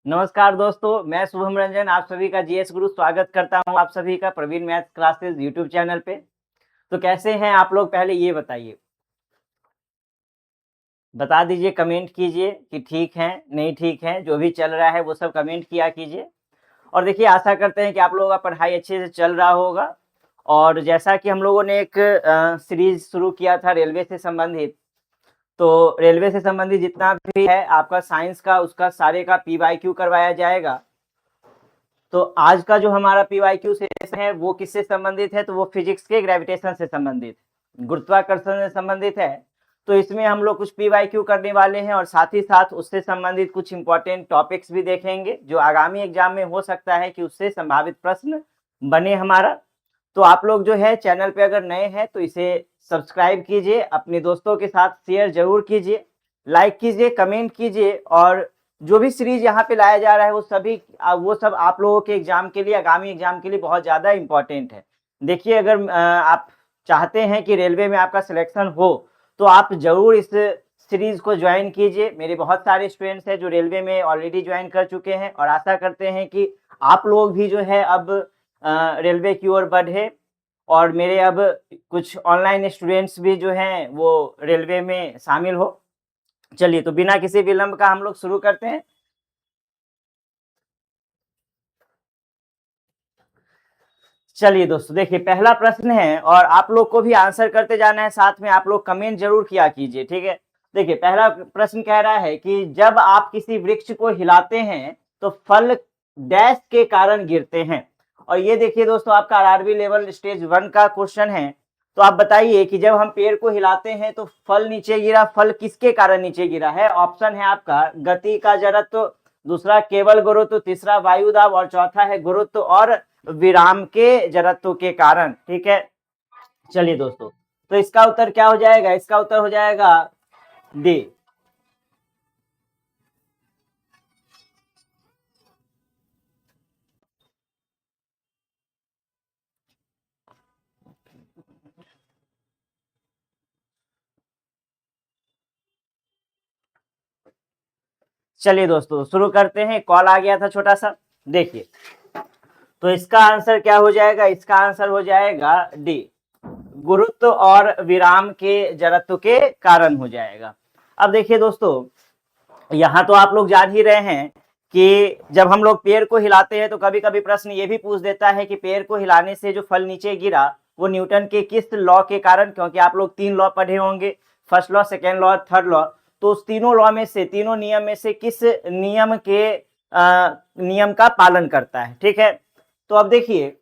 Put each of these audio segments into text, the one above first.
नमस्कार दोस्तों, मैं शुभम रंजन आप सभी का जीएस गुरु स्वागत करता हूं आप सभी का Praveen maths classes YouTube channel पे। तो कैसे हैं आप लोग, पहले ये बताइए, बता दीजिए, कमेंट कीजिए कि ठीक हैं नहीं ठीक हैं, जो भी चल रहा है वो सब कमेंट किया कीजिए। और देखिए, आशा करते हैं कि आप लोगों का पढ़ाई अच्छे से चल रहा होगा। और जैसा कि हम लोगों ने एक सीरीज शुरू किया था रेलवे से संबंधित, तो रेलवे से संबंधित जितना भी है आपका साइंस का, उसका सारे का पीवाईक्यू करवाया जाएगा। तो आज का जो हमारा पीवाईक्यू सेशन है वो किससे संबंधित है, तो वो फिजिक्स के ग्रेविटेशन से संबंधित, गुरुत्वाकर्षण से संबंधित है। तो इसमें हम लोग कुछ पीवाईक्यू करने वाले हैं और साथ ही साथ उससे संबंधित कुछ इंपॉर्टेंट टॉपिक्स भी देखेंगे जो आगामी एग्जाम में हो सकता है कि उससे संभावित प्रश्न बने हमारा। तो आप लोग जो है चैनल पे अगर नए हैं तो इसे सब्सक्राइब कीजिए, अपने दोस्तों के साथ शेयर जरूर कीजिए, लाइक कीजिए, कमेंट कीजिए। और जो भी सीरीज यहाँ पे लाया जा रहा है वो सब आप लोगों के एग्जाम के लिए, आगामी एग्जाम के लिए बहुत ज़्यादा इंपॉर्टेंट है। देखिए, अगर आप चाहते हैं कि रेलवे में आपका सिलेक्शन हो तो आप जरूर इस सीरीज को ज्वाइन कीजिए। मेरे बहुत सारे स्टूडेंट्स हैं जो रेलवे में ऑलरेडी ज्वाइन कर चुके हैं और आशा करते हैं कि आप लोग भी जो है अब रेलवे की ओर बढ़े। और मेरे अब कुछ ऑनलाइन स्टूडेंट्स भी जो हैं वो रेलवे में शामिल हो। चलिए, तो बिना किसी विलंब का हम लोग शुरू करते हैं। चलिए दोस्तों, देखिए, पहला प्रश्न है और आप लोग को भी आंसर करते जाना है, साथ में आप लोग कमेंट जरूर किया कीजिए, ठीक है। देखिए, पहला प्रश्न कह रहा है कि जब आप किसी वृक्ष को हिलाते हैं तो फल डैश के कारण गिरते हैं। और ये देखिए दोस्तों, आपका आरआरबी लेवल स्टेज 1 का क्वेश्चन है। तो आप बताइए कि जब हम पेड़ को हिलाते हैं तो फल नीचे गिरा, फल किसके कारण नीचे गिरा है। ऑप्शन है आपका गति का जड़त्व, दूसरा केवल गुरुत्व, तीसरा वायु दाब और चौथा है गुरुत्व और विराम के जड़त्व के कारण, ठीक है। चलिए दोस्तों, तो इसका उत्तर क्या हो जाएगा, इसका उत्तर हो जाएगा डी। चलिए दोस्तों, शुरू करते हैं। कॉल आ गया था छोटा सा, देखिए। तो इसका आंसर क्या हो जाएगा, इसका आंसर हो जाएगा डी, गुरुत्व और विराम के जड़त्व के कारण हो जाएगा। अब देखिए दोस्तों, यहाँ तो आप लोग जान ही रहे हैं कि जब हम लोग पेड़ को हिलाते हैं तो कभी कभी प्रश्न ये भी पूछ देता है कि पेड़ को हिलाने से जो फल नीचे गिरा वो न्यूटन के किस लॉ के कारण, क्योंकि आप लोग 3 लॉ पढ़े होंगे, first law, second law, third law. तो उस तीनों लॉ में से, तीनों नियम में से किस नियम का पालन करता है, ठीक है। तो अब देखिए,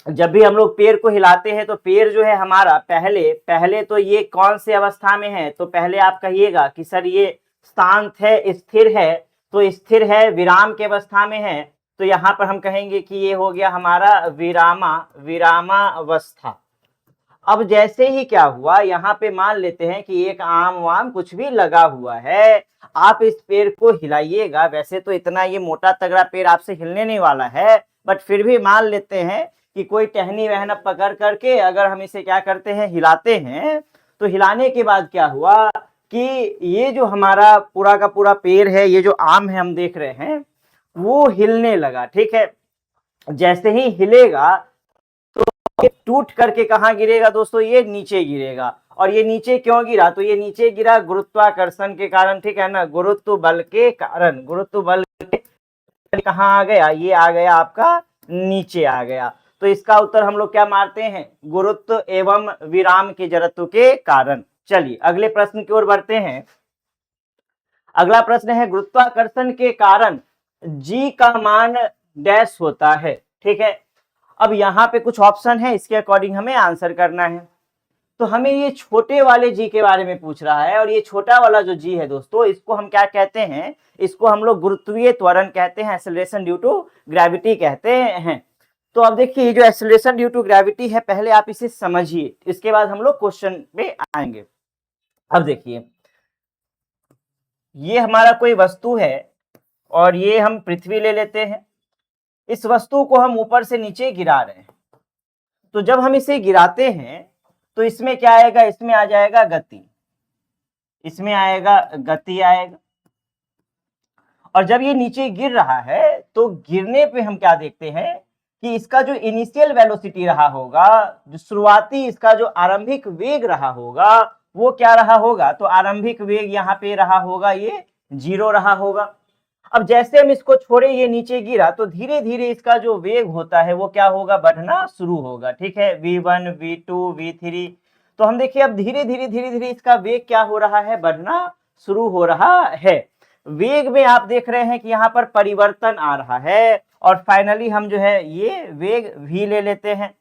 जब भी हम लोग पेड़ को हिलाते हैं तो पेड़ जो है हमारा पहले पहले तो ये कौन से अवस्था में है, तो पहले आप कहिएगा कि सर ये शांत है, स्थिर है। तो स्थिर है, विराम की अवस्था में है। तो यहाँ पर हम कहेंगे कि ये हो गया हमारा विरामावस्था। अब जैसे ही क्या हुआ, यहाँ पे मान लेते हैं कि एक आम वाम कुछ भी लगा हुआ है, आप इस पेड़ को हिलाइएगा। वैसे तो इतना ये मोटा तगड़ा पेड़ आपसे हिलने नहीं वाला है, बट फिर भी मान लेते हैं कि कोई टहनी वहना पकड़ करके अगर हम इसे क्या करते हैं, हिलाते हैं। तो हिलाने के बाद क्या हुआ कि ये जो हमारा पूरा का पूरा पेड़ है, ये जो आम है हम देख रहे हैं, वो हिलने लगा, ठीक है। जैसे ही हिलेगा ये टूट करके कहाँ गिरेगा दोस्तों, ये नीचे गिरेगा। और ये नीचे क्यों गिरा, तो ये नीचे गिरा गुरुत्वाकर्षण के कारण, ठीक है ना, गुरुत्व बल के कारण। गुरुत्व बल कहाँ आ गया, ये आ गया आपका नीचे आ गया। तो इसका उत्तर हम लोग क्या मारते हैं, गुरुत्व एवं विराम के जड़त्व के कारण। चलिए अगले प्रश्न की ओर बढ़ते हैं। अगला प्रश्न है, गुरुत्वाकर्षण के कारण जी का मान डैश होता है, ठीक है। अब यहाँ पे कुछ ऑप्शन है, इसके अकॉर्डिंग हमें आंसर करना है। तो हमें ये छोटे वाले जी के बारे में पूछ रहा है, और ये छोटा वाला जो जी है दोस्तों, इसको हम क्या कहते हैं, इसको हम लोग गुरुत्वीय त्वरण कहते हैं, एक्सेलरेशन ड्यू टू ग्रेविटी कहते हैं। तो अब देखिए, ये जो एक्सेलरेशन ड्यू टू ग्रेविटी है, पहले आप इसे समझिए, इसके बाद हम लोग क्वेश्चन पे आएंगे। अब देखिए, ये हमारा कोई वस्तु है और ये हम पृथ्वी ले लेते हैं। इस वस्तु को हम ऊपर से नीचे गिरा रहे हैं। तो जब हम इसे गिराते हैं तो इसमें क्या आएगा, इसमें आ जाएगा गति, इसमें आएगा गति आएगा। और जब ये नीचे गिर रहा है तो गिरने पे हम क्या देखते हैं कि इसका जो इनिशियल वेलोसिटी रहा होगा, जो शुरुआती इसका जो आरंभिक वेग रहा होगा, वो क्या रहा होगा, तो आरंभिक वेग यहाँ पे रहा होगा ये 0 रहा होगा। अब जैसे हम इसको छोड़े, ये नीचे गिरा, तो धीरे धीरे इसका जो वेग होता है वो क्या होगा, बढ़ना शुरू होगा। ठीक है, v1 v2 v3। तो हम देखिए अब धीरे धीरे इसका वेग क्या हो रहा है, बढ़ना शुरू हो रहा है। वेग में आप देख रहे हैं कि यहाँ पर परिवर्तन आ रहा है और फाइनली हम जो है ये वेग v ले लेते हैं।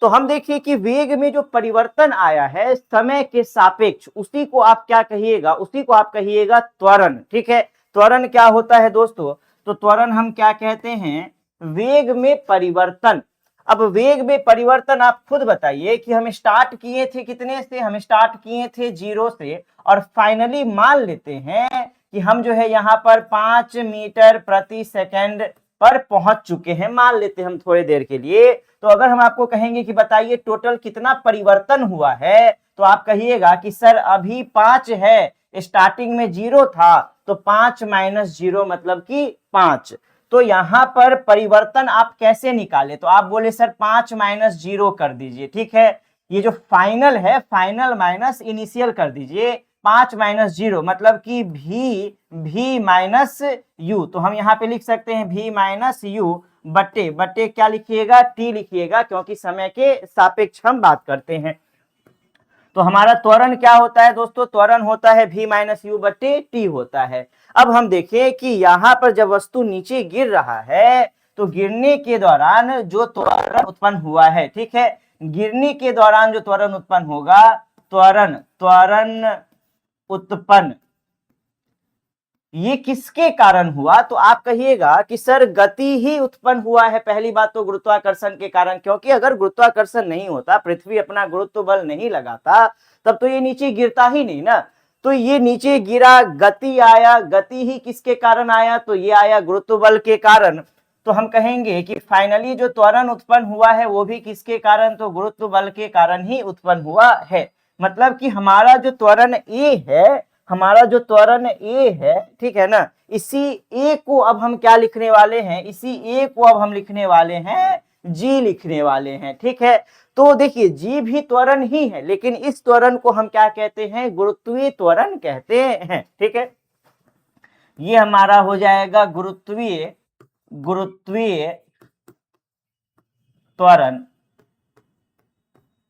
तो हम देखिए कि वेग में जो परिवर्तन आया है समय के सापेक्ष, उसी को आप क्या कहिएगा, उसी को आप कहिएगा त्वरण। ठीक है, त्वरण क्या होता है दोस्तों, तो त्वरण हम क्या कहते हैं, वेग में परिवर्तन। अब वेग में परिवर्तन आप खुद बताइए कि हम स्टार्ट किए थे कितने से, हम स्टार्ट किए थे 0 से और फाइनली मान लेते हैं कि हम जो है यहाँ पर 5 मीटर प्रति सेकंड पर पहुंच चुके हैं, मान लेते हैं हम थोड़ी देर के लिए। तो अगर हम आपको कहेंगे कि बताइए टोटल कितना परिवर्तन हुआ है, तो आप कहिएगा कि सर अभी 5 है, स्टार्टिंग में 0 था, तो 5 माइनस 0 मतलब कि 5। तो यहां पर परिवर्तन आप कैसे निकाले, तो आप बोले सर 5 माइनस 0 कर दीजिए। ठीक है, ये जो फाइनल है, फाइनल माइनस इनिशियल कर दीजिए। 5 माइनस 0 मतलब कि v माइनस u। तो हम यहाँ पे लिख सकते हैं v माइनस u बट्टे बट्टे क्या लिखिएगा, t लिखिएगा, क्योंकि समय के सापेक्ष हम बात करते हैं। तो हमारा त्वरण क्या होता है दोस्तों, त्वरण होता है v माइनस यू बट्टे टी होता है। अब हम देखें कि यहाँ पर जब वस्तु नीचे गिर रहा है तो गिरने के दौरान जो त्वरण उत्पन्न हुआ है, ठीक है, गिरने के दौरान जो त्वरण उत्पन्न होगा, त्वरण उत्पन्न ये किसके कारण हुआ, तो आप कहिएगा कि सर गति ही उत्पन्न हुआ है। पहली बात तो गुरुत्वाकर्षण के कारण, क्योंकि अगर गुरुत्वाकर्षण नहीं होता, पृथ्वी अपना गुरुत्व बल नहीं लगाता, तब तो ये नीचे गिरता ही नहीं ना। तो ये नीचे गिरा, गति आया, गति ही किसके कारण आया, तो ये आया गुरुत्व बल के कारण। तो हम कहेंगे कि फाइनली जो त्वरण उत्पन्न हुआ है वो भी किसके कारण, तो गुरुत्व बल के कारण ही उत्पन्न हुआ है। मतलब कि हमारा जो त्वरण ए है, हमारा जो त्वरण ए है, ठीक है ना, इसी ए को अब हम क्या लिखने वाले हैं, इसी ए को अब हम लिखने वाले हैं जी लिखने वाले हैं। ठीक है, तो देखिए जी भी त्वरण ही है, लेकिन इस त्वरण को हम क्या कहते हैं, गुरुत्वीय त्वरण कहते हैं। ठीक है, ये हमारा हो जाएगा गुरुत्वीय त्वरण,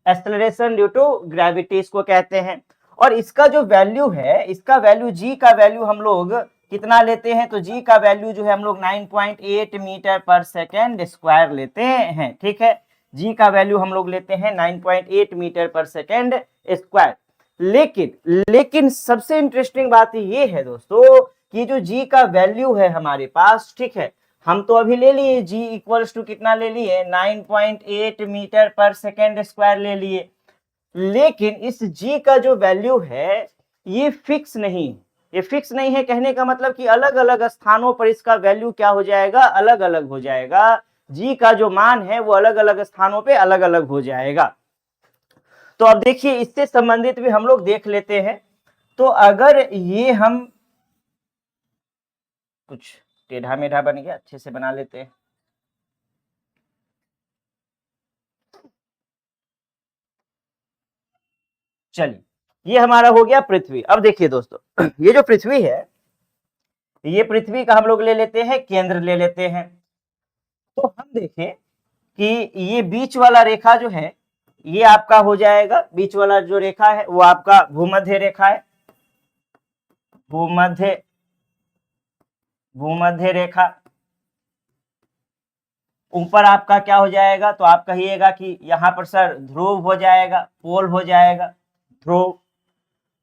एक्सेलरेशन ड्यू टू ग्रेविटी इसको कहते हैं। और इसका जो वैल्यू है, इसका वैल्यू जी का वैल्यू हम लोग कितना लेते हैं, तो जी का वैल्यू जो है हम लोग 9.8 मीटर पर सेकेंड स्क्वायर लेते हैं। ठीक है, जी का वैल्यू हम लोग लेते हैं 9.8 मीटर पर सेकेंड स्क्वायर। लेकिन सबसे इंटरेस्टिंग बात ये है दोस्तों कि जो जी का वैल्यू है हमारे पास, ठीक है, हम तो अभी ले लिए जी इक्वल्स टू कितना ले लिए, 9.8 मीटर पर सेकेंड स्क्वायर ले लिए। लेकिन इस g का जो वैल्यू है ये फिक्स नहीं, ये फिक्स नहीं है। कहने का मतलब कि अलग अलग स्थानों पर इसका वैल्यू क्या हो जाएगा, अलग अलग हो जाएगा। g का जो मान है वो अलग अलग स्थानों पे अलग अलग हो जाएगा। तो अब देखिए इससे संबंधित भी हम लोग देख लेते हैं। तो अगर ये हम कुछ टेढ़ा मेढ़ा बन गया, अच्छे से बना लेते हैं। चलिए, ये हमारा हो गया पृथ्वी। अब देखिए दोस्तों, ये जो पृथ्वी है, ये पृथ्वी का हम लोग ले लेते हैं केंद्र ले लेते हैं। तो हम देखें कि ये बीच वाला रेखा जो है ये आपका हो जाएगा, बीच वाला जो रेखा है वो आपका भूमध्य रेखा है, भूमध्य रेखा। ऊपर आपका क्या हो जाएगा, तो आप कहिएगा कि यहाँ पर सर ध्रुव हो जाएगा, पोल हो जाएगा, ध्रुव।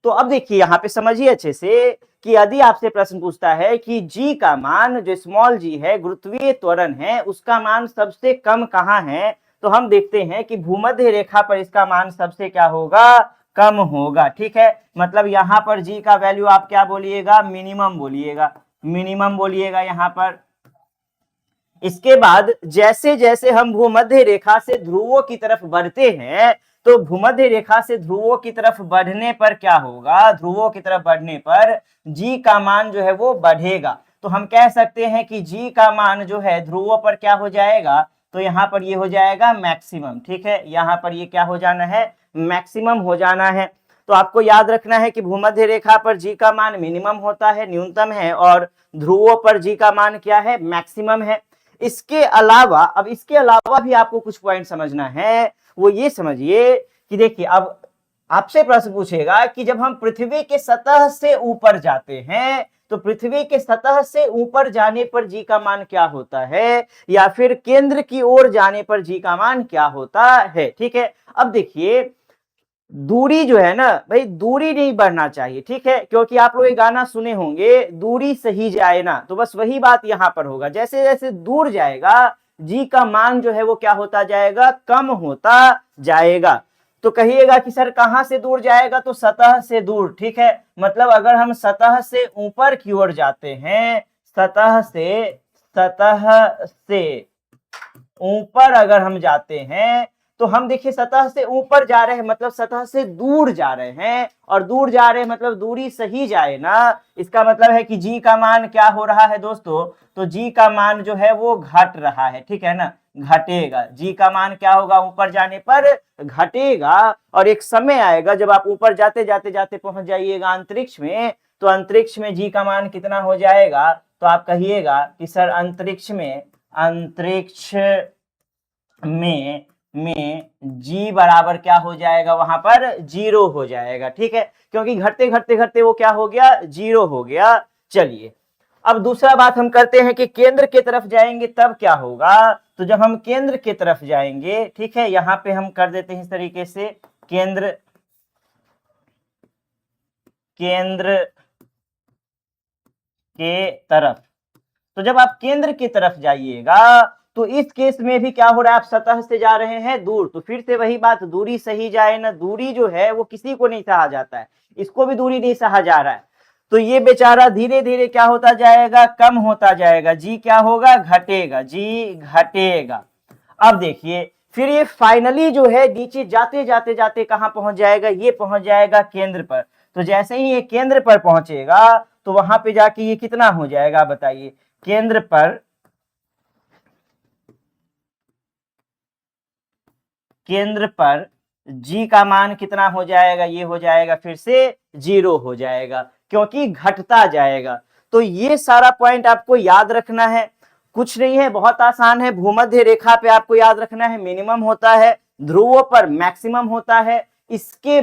तो अब देखिए यहाँ पे समझिए अच्छे से कि यदि आपसे प्रश्न पूछता है कि g का मान, जो स्मॉल g है, गुरुत्वीय त्वरण है, उसका मान सबसे कम कहाँ है, तो हम देखते हैं कि भूमध्य रेखा पर इसका मान सबसे क्या होगा, कम होगा। ठीक है, मतलब यहाँ पर g का वैल्यू आप क्या बोलिएगा, मिनिमम बोलिएगा, मिनिमम बोलिएगा यहाँ पर। इसके बाद जैसे जैसे हम भूमध्य रेखा से ध्रुवों की तरफ बढ़ते हैं, तो भूमध्य रेखा से ध्रुवों की तरफ बढ़ने पर क्या होगा, ध्रुवों की तरफ बढ़ने पर जी का मान जो है वो बढ़ेगा। तो हम कह सकते हैं कि जी का मान जो है ध्रुवों पर क्या हो जाएगा, तो यहाँ पर ये हो जाएगा मैक्सिमम। ठीक है, यहाँ पर ये क्या हो जाना है, मैक्सिमम हो जाना है। तो आपको याद रखना है कि भूमध्य रेखा पर जी का मान मिनिमम होता है, न्यूनतम है, और ध्रुवों पर जी का मान क्या है, मैक्सिमम है। इसके अलावा, अब इसके अलावा भी आपको कुछ पॉइंट समझना है, वो ये समझिए कि देखिए अब आपसे प्रश्न पूछेगा कि जब हम पृथ्वी के सतह से ऊपर जाते हैं तो पृथ्वी के सतह से ऊपर जाने पर जी का मान क्या होता है, या फिर केंद्र की ओर जाने पर जी का मान क्या होता है। ठीक है, अब देखिए दूरी जो है ना भाई, दूरी नहीं बढ़ना चाहिए। ठीक है, क्योंकि आप लोग ये गाना सुने होंगे, दूरी सही जाए ना, तो बस वही बात यहां पर होगा। जैसे जैसे दूर जाएगा जी का मान जो है वो क्या होता जाएगा, कम होता जाएगा। तो कहिएगा कि सर कहां से दूर जाएगा, तो सतह से दूर। ठीक है, मतलब अगर हम सतह से ऊपर की ओर जाते हैं, सतह से ऊपर अगर हम जाते हैं, तो हम देखिए सतह से ऊपर जा रहे हैं मतलब सतह से दूर जा रहे हैं, और दूर जा रहे हैं मतलब दूरी सही जाए ना, इसका मतलब है कि जी का मान क्या हो रहा है दोस्तों, तो जी का मान जो है वो घट रहा है। ठीक है ना, घटेगा। जी का मान क्या होगा, ऊपर जाने पर घटेगा, और एक समय आएगा जब आप ऊपर जाते जाते जाते पहुंच जाइएगा अंतरिक्ष में, तो अंतरिक्ष में जी का मान कितना हो जाएगा, तो आप कहिएगा कि सर अंतरिक्ष में जी बराबर क्या हो जाएगा, वहां पर 0 हो जाएगा। ठीक है, क्योंकि घटते घटते घटते वो क्या हो गया, 0 हो गया। चलिए अब दूसरा बात हम करते हैं कि केंद्र की तरफ जाएंगे तब क्या होगा। तो जब हम केंद्र की तरफ जाएंगे, ठीक है, यहां पे हम कर देते हैं इस तरीके से, केंद्र के तरफ। तो जब आप केंद्र की तरफ जाइएगा तो इस केस में भी क्या हो रहा है, आप सतह से जा रहे हैं दूर, तो फिर से वही बात, दूरी सही जाए ना, दूरी जो है वो किसी को नहीं सहा जाता है, इसको भी दूरी नहीं सहा जा रहा है, तो ये बेचारा धीरे धीरे क्या होता जाएगा, कम होता जाएगा। जी क्या होगा, घटेगा, जी घटेगा। अब देखिए फिर ये फाइनली जो है नीचे जाते जाते जाते कहां पहुंच जाएगा, ये पहुंच जाएगा केंद्र पर। तो जैसे ही ये केंद्र पर पहुंचेगा तो वहां पे जाके ये कितना हो जाएगा, बताइए, केंद्र पर जी का मान कितना हो जाएगा, ये हो जाएगा फिर से 0 हो जाएगा, क्योंकि घटता जाएगा। तो ये सारा पॉइंट आपको याद रखना है, कुछ नहीं है, बहुत आसान है। भूमध्य रेखा पे आपको याद रखना है मिनिमम होता है, ध्रुवों पर मैक्सिमम होता है। इसके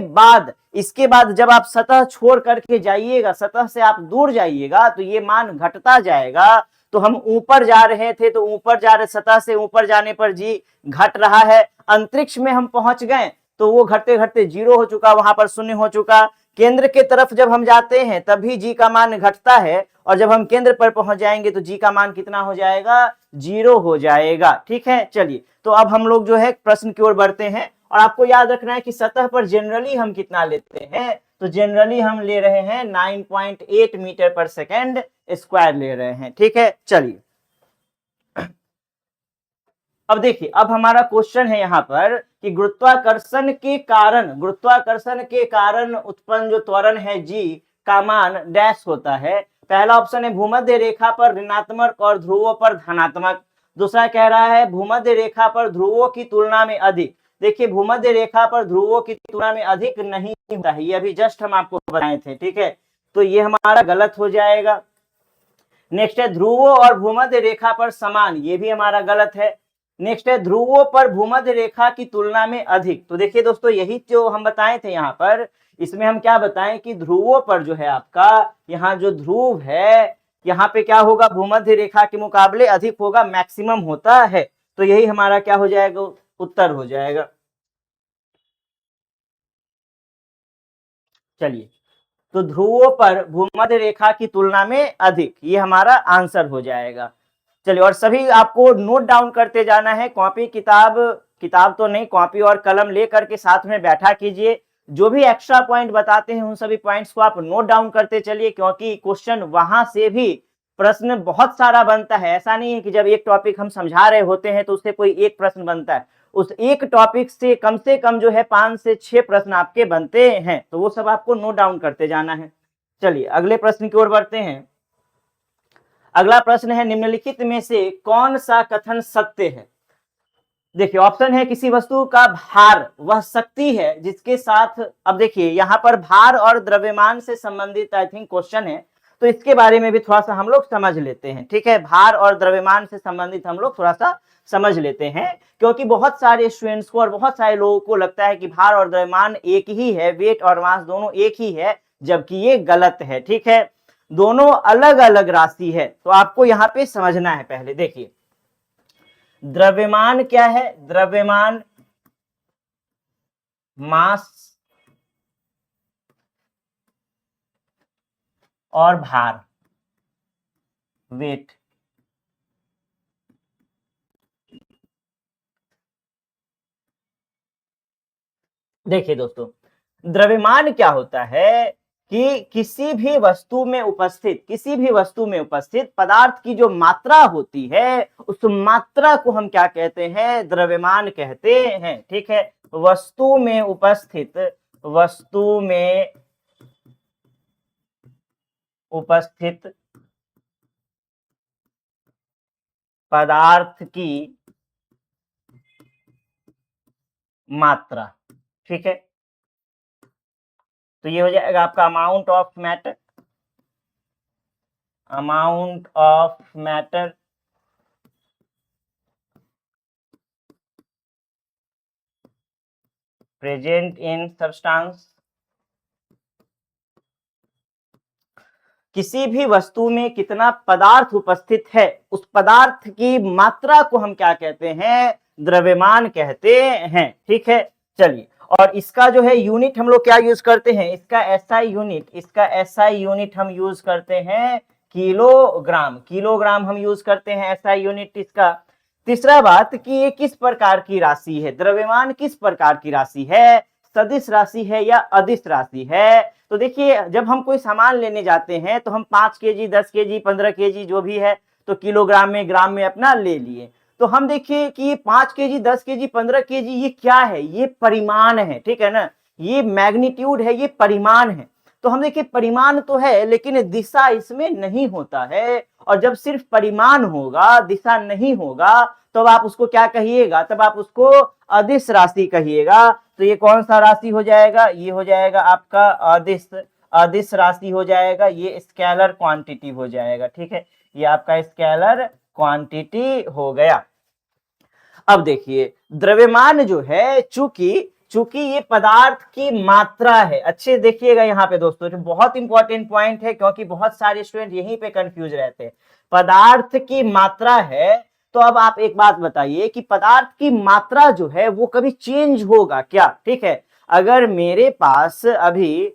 बाद जब आप सतह छोड़ करके जाइएगा, सतह से आप दूर जाइएगा, तो ये मान घटता जाएगा। तो हम ऊपर जा रहे थे, तो ऊपर जा रहे, सतह से ऊपर जाने पर जी घट रहा है। अंतरिक्ष में हम पहुंच गए तो वो घटते घटते 0 हो चुका, वहां पर 0 हो चुका। केंद्र के तरफ जब हम जाते हैं तभी जी का मान घटता है, और जब हम केंद्र पर पहुंच जाएंगे तो जी का मान कितना हो जाएगा, 0 हो जाएगा। ठीक है, चलिए तो अब हम लोग जो है प्रश्न की ओर बढ़ते हैं, और आपको याद रखना है कि सतह पर जनरली हम कितना लेते हैं, तो जनरली हम ले रहे हैं 9.8 मीटर पर सेकेंड स्क्वायर ले रहे हैं। ठीक है, चलिए अब देखिए, अब हमारा क्वेश्चन है यहाँ पर कि गुरुत्वाकर्षण के कारण उत्पन्न जो त्वरण है जी का मान डैश होता है। पहला ऑप्शन है भूमध्य रेखा पर ऋणात्मक और ध्रुवों पर धनात्मक। दूसरा कह रहा है भूमध्य रेखा पर ध्रुवों की तुलना में अधिक। देखिए भूमध्य रेखा पर ध्रुवों की तुलना में अधिक नहीं होता है, ये अभी जस्ट हम आपको बताए थे। ठीक है, तो ये हमारा गलत हो जाएगा। नेक्स्ट है ध्रुवों और भूमध्य रेखा पर समान, ये भी हमारा गलत है। नेक्स्ट है ध्रुवों पर भूमध्य रेखा की तुलना में अधिक। तो देखिए दोस्तों, यही जो हम बताए थे यहाँ पर, इसमें हम क्या बताएं कि ध्रुवों पर जो है आपका यहाँ जो ध्रुव है, यहाँ पे क्या होगा, भूमध्य रेखा के मुकाबले अधिक होगा, मैक्सिमम होता है। तो यही हमारा क्या हो जाएगा, उत्तर हो जाएगा। चलिए, तो ध्रुवों पर भूमध्य रेखा की तुलना में अधिक, ये हमारा आंसर हो जाएगा। चलिए, और सभी आपको नोट डाउन करते जाना है, कॉपी किताब तो नहीं, कॉपी और कलम लेकर के साथ में बैठा कीजिए। जो भी एक्स्ट्रा पॉइंट बताते हैं उन सभी पॉइंट्स को आप नोट डाउन करते चलिए, क्योंकि क्वेश्चन वहां से भी प्रश्न बहुत सारा बनता है। ऐसा नहीं है कि जब एक टॉपिक हम समझा रहे होते हैं तो उससे कोई एक प्रश्न बनता है, उस एक टॉपिक से कम जो है 5 से 6 प्रश्न आपके बनते हैं, तो वो सब आपको नोट डाउन करते जाना है। चलिए अगले प्रश्न की ओर बढ़ते हैं। अगला प्रश्न है, निम्नलिखित में से कौन सा कथन सत्य है? देखिए ऑप्शन है, किसी वस्तु का भार वह शक्ति है जिसके साथ, अब देखिए यहाँ पर भार और द्रव्यमान से संबंधित आई थिंक क्वेश्चन है, तो इसके बारे में भी थोड़ा सा हम लोग समझ लेते हैं। ठीक है, भार और द्रव्यमान से संबंधित हम लोग थोड़ा सा समझ लेते हैं, क्योंकि बहुत सारे स्टूडेंट्स को और बहुत सारे लोगों को लगता है कि भार और द्रव्यमान एक ही है, वेट और मास दोनों एक ही है, जबकि ये गलत है। ठीक है, दोनों अलग अलग राशि है। तो आपको यहाँ पे समझना है, पहले देखिए द्रव्यमान क्या है? द्रव्यमान मास और भार वेट। देखिए दोस्तों, द्रव्यमान क्या होता है कि किसी भी वस्तु में उपस्थित पदार्थ की जो मात्रा होती है, उस मात्रा को हम क्या कहते हैं? द्रव्यमान कहते हैं। ठीक है, वस्तु में उपस्थित पदार्थ की मात्रा। ठीक है, तो ये हो जाएगा आपका amount of matter present in substance. किसी भी वस्तु में कितना पदार्थ उपस्थित है, उस पदार्थ की मात्रा को हम क्या कहते हैं? द्रव्यमान कहते हैं। ठीक है, चलिए, और इसका जो है यूनिट हम लोग क्या यूज करते हैं? इसका एसआई यूनिट हम यूज करते हैं किलोग्राम हम यूज करते हैं एसआई यूनिट इसका। तीसरा बात कि ये किस प्रकार की राशि है? द्रव्यमान किस प्रकार की राशि है? सदिश राशि है या अदिश राशि है? तो देखिए, जब हम कोई सामान लेने जाते हैं तो हम 5 केजी, 10 केजी, 15 केजी जो भी है, तो किलोग्राम में, ग्राम में अपना ले लिए। तो हम देखिए कि ये 5 केजी, 10 केजी, 15 केजी ये क्या है? ये परिमाण है। ठीक है ना, ये मैग्नीट्यूड है, ये परिमाण है। तो हम देखिए परिमाण तो है, लेकिन दिशा इसमें नहीं होता है। और जब सिर्फ परिमाण होगा, दिशा नहीं होगा, तो आप उसको क्या कहिएगा? तब आप उसको अदिश राशि कहिएगा। तो ये कौन सा राशि हो जाएगा? ये हो जाएगा आपका अदिश राशि हो जाएगा, ये स्केलर क्वांटिटी हो जाएगा। ठीक है, ये आपका स्केलर क्वांटिटी हो गया। अब देखिए द्रव्यमान जो है, चूंकि ये पदार्थ की मात्रा है। अच्छे देखिएगा यहाँ पे दोस्तों, जो बहुत इंपॉर्टेंट पॉइंट है, क्योंकि बहुत सारे स्टूडेंट यहीं पे कंफ्यूज रहते हैं। पदार्थ की मात्रा है, तो अब आप एक बात बताइए कि पदार्थ की मात्रा जो है वो कभी चेंज होगा क्या? ठीक है, अगर मेरे पास अभी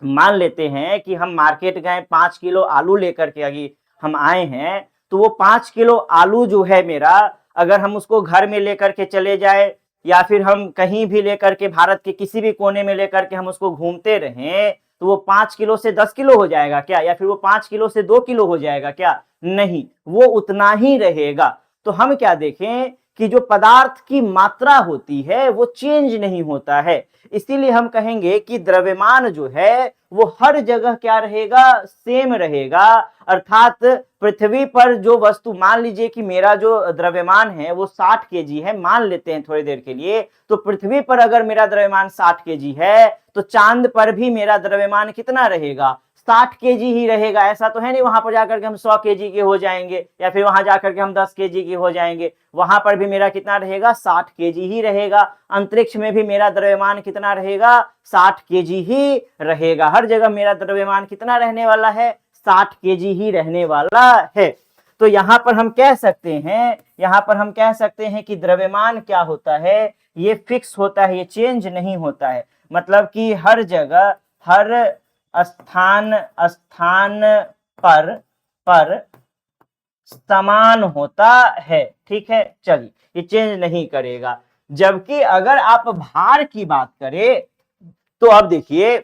मान लेते हैं कि हम मार्केट गए, 5 किलो आलू लेकर के अभी हम आए हैं, तो वो 5 किलो आलू जो है मेरा, अगर हम उसको घर में लेकर के चले जाए, या फिर हम कहीं भी लेकर के भारत के किसी भी कोने में लेकर के हम उसको घूमते रहें, तो वो 5 किलो से 10 किलो हो जाएगा क्या? या फिर वो 5 किलो से 2 किलो हो जाएगा क्या? नहीं, वो उतना ही रहेगा। तो हम क्या देखें कि जो पदार्थ की मात्रा होती है वो चेंज नहीं होता है। इसीलिए हम कहेंगे कि द्रव्यमान जो है वो हर जगह क्या रहेगा? सेम रहेगा। अर्थात पृथ्वी पर जो वस्तु, मान लीजिए कि मेरा जो द्रव्यमान है वो 60 केजी है, मान लेते हैं थोड़ी देर के लिए, तो पृथ्वी पर अगर मेरा द्रव्यमान 60 केजी है, तो चांद पर भी मेरा द्रव्यमान कितना रहेगा? 60 केजी ही रहेगा। ऐसा तो है नहीं वहां पर जाकर के हम 100 केजी के हो जाएंगे, या फिर वहां जाकर के हम 10 केजी के हो जाएंगे। वहां पर भी मेरा कितना रहेगा? 60 केजी ही रहेगा। अंतरिक्ष में भी मेरा द्रव्यमान कितना रहेगा? 60 केजी ही रहेगा। हर जगह मेरा द्रव्यमान कितना रहने वाला है? 60 केजी ही रहने वाला है। तो यहाँ पर हम कह सकते हैं कि द्रव्यमान क्या होता है? ये फिक्स होता है, ये चेंज नहीं होता है। मतलब कि हर जगह, हर स्थान पर समान होता है। ठीक है, चलिए, ये चेंज नहीं करेगा। जबकि अगर आप भार की बात करें, तो अब देखिए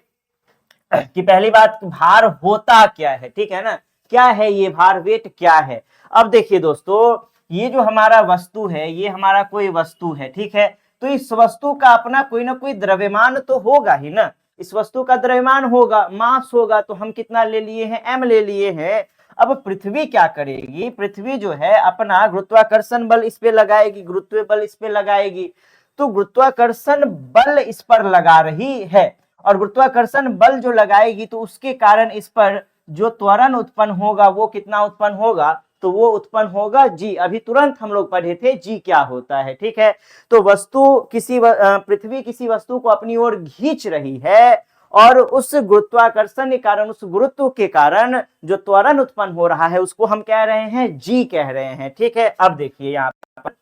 कि पहली बात, भार होता क्या है? ठीक है ना, क्या है ये भार? वेट क्या है? अब देखिए दोस्तों, ये जो हमारा वस्तु है, ये हमारा कोई वस्तु है। ठीक है, तो इस वस्तु का अपना कोई ना कोई द्रव्यमान तो होगा ही ना। इस वस्तु का द्रव्यमान होगा, मास होगा। तो हम कितना ले लिए हैं? m ले लिए हैं। अब पृथ्वी क्या करेगी, पृथ्वी जो है अपना गुरुत्वाकर्षण बल इस पे लगाएगी, गुरुत्व बल इस पे लगाएगी। तो गुरुत्वाकर्षण बल इस पर लगा रही है, और गुरुत्वाकर्षण बल जो लगाएगी तो उसके कारण इस पर जो त्वरण उत्पन्न होगा वो कितना उत्पन्न होगा, तो वो उत्पन्न होगा जी। अभी तुरंत हम लोग पढ़े थे जी क्या होता है, ठीक है। तो वस्तु पृथ्वी किसी वस्तु को अपनी ओर खींच रही है, और उस गुरुत्वाकर्षण के कारण, उस गुरुत्व के कारण जो त्वरण उत्पन्न हो रहा है उसको हम कह रहे हैं जी कह रहे हैं, ठीक है। अब देखिए यहाँ पर,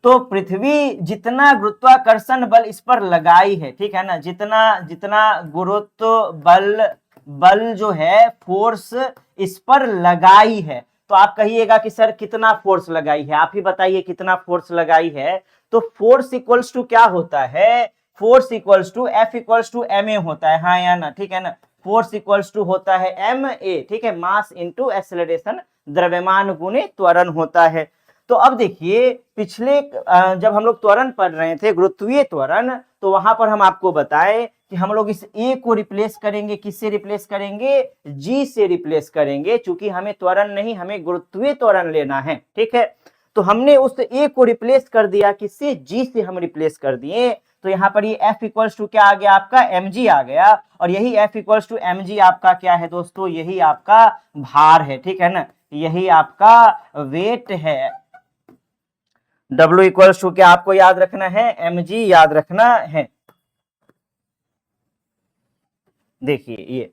तो पृथ्वी जितना गुरुत्वाकर्षण बल इस पर लगाई है, ठीक है ना, जितना जितना गुरुत्व बल जो है फोर्स इस पर लगाई है, तो आप कहिएगा कि सर कितना फोर्स लगाई है, आप ही बताइए कितना फोर्स लगाई है। तो फोर्स इक्वल्स टू क्या होता है, force equals to F equals to M A होता है, हाँ या ना, ठीक है ना। फोर्स इक्वल्स टू होता है एम ए, ठीक है, मास इंटू एक्सेलरेशन, द्रव्यमान गुणे त्वरण होता है। तो अब देखिए पिछले जब हम लोग त्वरण पढ़ रहे थे, गुरुत्वीय त्वरण, तो वहां पर हम आपको बताएं कि हम लोग इस ए को रिप्लेस करेंगे, किससे रिप्लेस करेंगे, जी से रिप्लेस करेंगे, क्योंकि हमें त्वरण नहीं, हमें गुरुत्वीय त्वरण लेना है, ठीक है। तो हमने उस ए को रिप्लेस कर दिया, किससे, जी से हम रिप्लेस कर दिए। तो यहाँ पर ये F इक्वल्स टू क्या आ गया आपका, mg आ गया, और यही F इक्वल्स टू mg आपका क्या है दोस्तों, यही आपका भार है, ठीक है ना, यही आपका वेट है। W इक्वल्स टू क्या आपको याद रखना है, mg याद रखना है। देखिए ये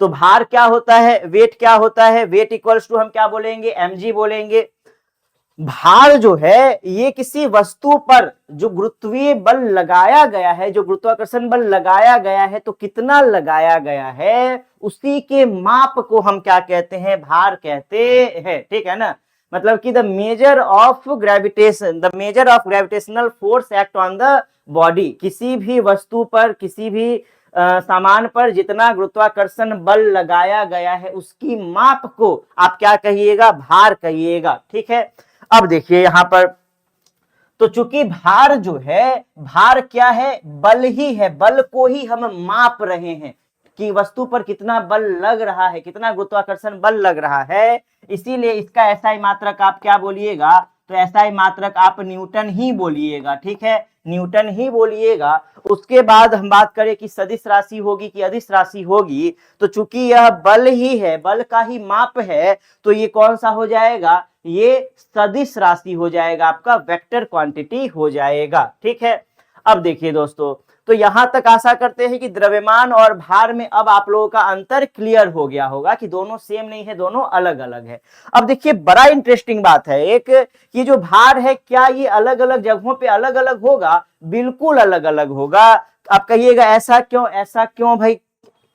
तो भार क्या होता है, वेट क्या होता है, वेट इक्वल्स टू हम क्या बोलेंगे, mg बोलेंगे। भार जो है ये किसी वस्तु पर जो गुरुत्वीय बल लगाया गया है, जो गुरुत्वाकर्षण बल लगाया गया है, तो कितना लगाया गया है उसी के माप को हम क्या कहते हैं, भार कहते हैं, ठीक है ना। मतलब कि the measure of gravitational force act on the body, किसी भी वस्तु पर, किसी भी सामान पर जितना गुरुत्वाकर्षण बल लगाया गया है उसकी माप को आप क्या कहिएगा, भार कहिएगा, ठीक है। अब देखिए यहां पर, तो चूंकि भार जो है, भार क्या है, बल ही है, बल को ही हम माप रहे हैं कि वस्तु पर कितना बल लग रहा है, कितना गुरुत्वाकर्षण बल लग रहा है, इसीलिए इसका एसआई मात्रक आप क्या बोलिएगा, तो एसआई मात्रक आप न्यूटन ही बोलिएगा, ठीक है, न्यूटन ही बोलिएगा। उसके बाद हम बात करें कि सदिश राशि होगी कि अदिश राशि होगी, तो चूंकि यह बल ही है, बल का ही माप है, तो ये कौन सा हो जाएगा, ये सदिश राशि हो जाएगा, आपका वेक्टर क्वांटिटी हो जाएगा, ठीक है। अब देखिए दोस्तों, तो यहां तक आशा करते हैं कि द्रव्यमान और भार में अब आप लोगों का अंतर क्लियर हो गया होगा कि दोनों सेम नहीं है, दोनों अलग अलग है। अब देखिए बड़ा इंटरेस्टिंग बात है एक, कि जो भार है क्या ये अलग अलग जगहों पे अलग अलग होगा, बिल्कुल अलग अलग होगा। आप कहिएगा ऐसा क्यों, ऐसा क्यों भाई,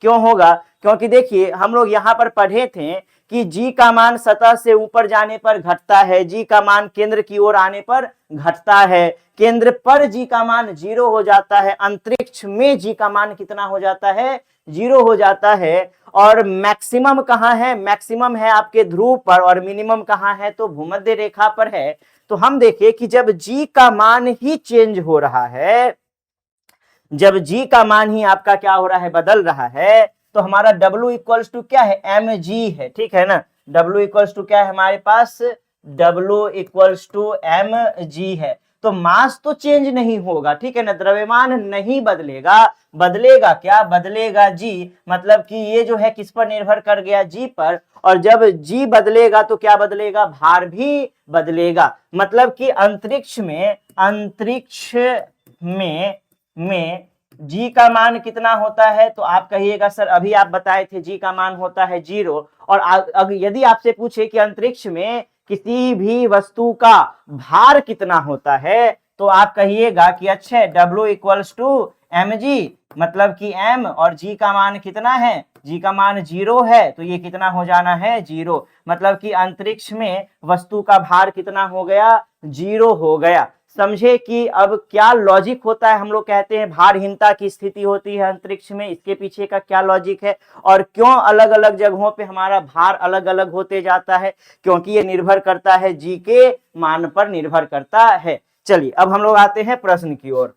क्यों होगा, क्योंकि देखिए हम लोग यहाँ पर पढ़े थे कि जी का मान सतह से ऊपर जाने पर घटता है, जी का मान केंद्र की ओर आने पर घटता है, केंद्र पर जी का मान 0 हो जाता है, अंतरिक्ष में जी का मान कितना हो जाता है, 0 हो जाता है। और मैक्सिमम कहाँ है, मैक्सिमम है आपके ध्रुव पर, और मिनिमम कहाँ है, तो भूमध्य रेखा पर है। तो हम देखिए कि जब जी का मान ही चेंज हो रहा है, जब जी का मान ही आपका क्या हो रहा है, बदल रहा है, तो हमारा W इक्वल्स टू क्या है, mg है, ठीक है ना। W इक्वल्स टू क्या है हमारे पास, W इक्वल्स टू mg है। तो मास तो चेंज नहीं होगा, ठीक है ना, द्रव्यमान नहीं बदलेगा, बदलेगा क्या, बदलेगा जी। मतलब कि ये जो है किस पर निर्भर कर गया, जी पर, और जब जी बदलेगा तो क्या बदलेगा, भार भी बदलेगा। मतलब कि अंतरिक्ष में जी का मान कितना होता है, तो आप कहिएगा सर अभी आप बताए थे जी का मान होता है 0। और यदि आपसे पूछे कि अंतरिक्ष में किसी भी वस्तु का भार कितना होता है, तो आप कहिएगा कि अच्छा W इक्वल्स टू mg, मतलब कि m और g का मान कितना है, g का मान 0 है, तो ये कितना हो जाना है, 0। मतलब कि अंतरिक्ष में वस्तु का भार कितना हो गया, 0 हो गया। समझे कि अब क्या लॉजिक होता है, हम लोग कहते हैं भारहीनता की स्थिति होती है अंतरिक्ष में, इसके पीछे का क्या लॉजिक है, और क्यों अलग अलग जगहों पे हमारा भार अलग अलग होते जाता है, क्योंकि ये निर्भर करता है जी के मान पर निर्भर करता है। चलिए अब हम लोग आते हैं प्रश्न की ओर।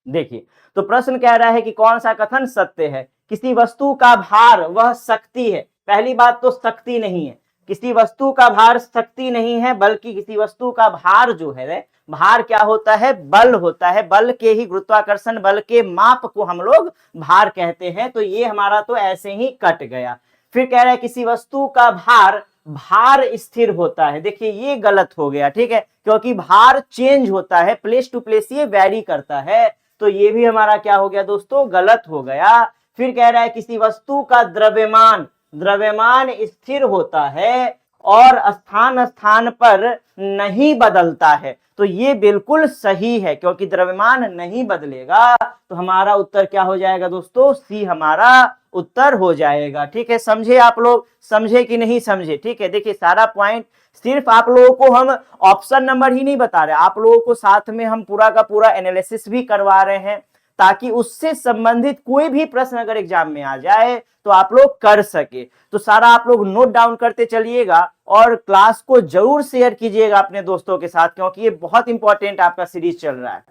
देखिए, तो प्रश्न कह रहा है कि कौन सा कथन सत्य है। किसी वस्तु का भार वह शक्ति है। पहली बात तो शक्ति नहीं है, किसी वस्तु का भार शक्ति नहीं है, बल्कि किसी वस्तु का भार जो है, भार क्या होता है, बल होता है। बल के ही, गुरुत्वाकर्षण बल के माप को हम लोग भार कहते हैं। तो ये हमारा तो ऐसे ही कट गया। फिर कह रहा है किसी वस्तु का भार भार स्थिर होता है। देखिए ये गलत हो गया, ठीक है, क्योंकि भार चेंज होता है, प्लेस टू प्लेस ये वैरी करता है। तो ये भी हमारा क्या हो गया दोस्तों, गलत हो गया। फिर कह रहा है किसी वस्तु का द्रव्यमान, द्रव्यमान स्थिर होता है और स्थान स्थान पर नहीं बदलता है। तो ये बिल्कुल सही है, क्योंकि द्रव्यमान नहीं बदलेगा। तो हमारा उत्तर क्या हो जाएगा दोस्तों, सी हमारा उत्तर हो जाएगा। ठीक है, समझे आप लोग, समझे कि नहीं समझे। ठीक है, देखिए सारा पॉइंट, सिर्फ आप लोगों को हम ऑप्शन नंबर ही नहीं बता रहे, आप लोगों को साथ में हम पूरा का पूरा एनालिसिस भी करवा रहे हैं, ताकि उससे संबंधित कोई भी प्रश्न अगर एग्जाम में आ जाए तो आप लोग कर सके। तो सारा आप लोग नोट डाउन करते चलिएगा और क्लास को जरूर शेयर कीजिएगा अपने दोस्तों के साथ, क्योंकि ये बहुत इंपॉर्टेंट आपका सीरीज चल रहा है।